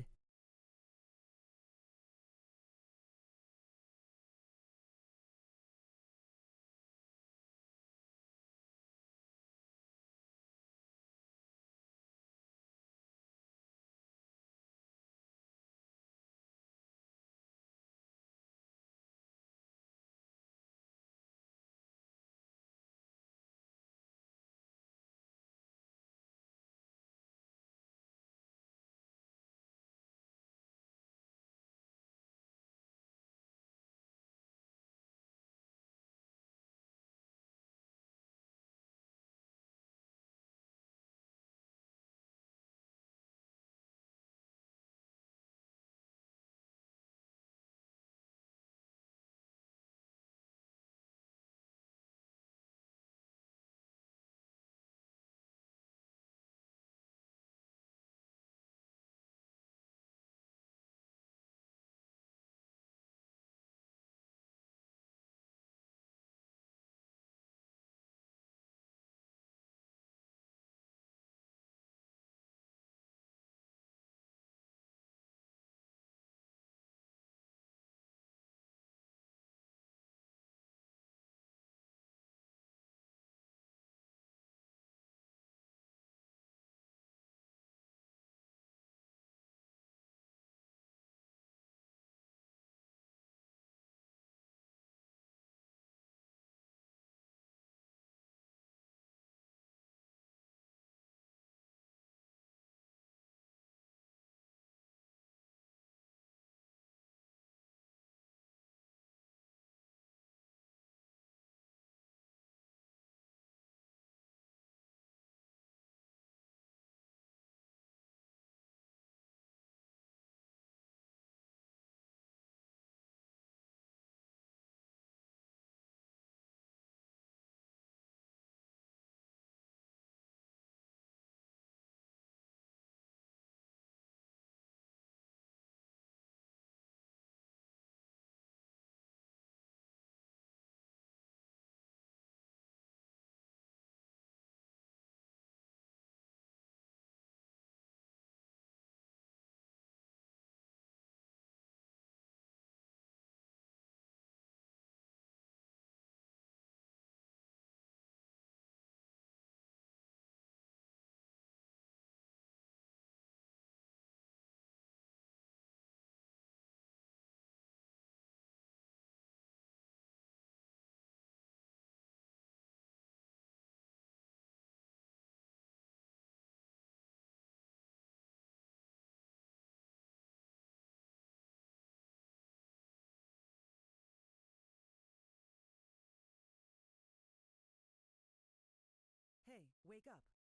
Wake up.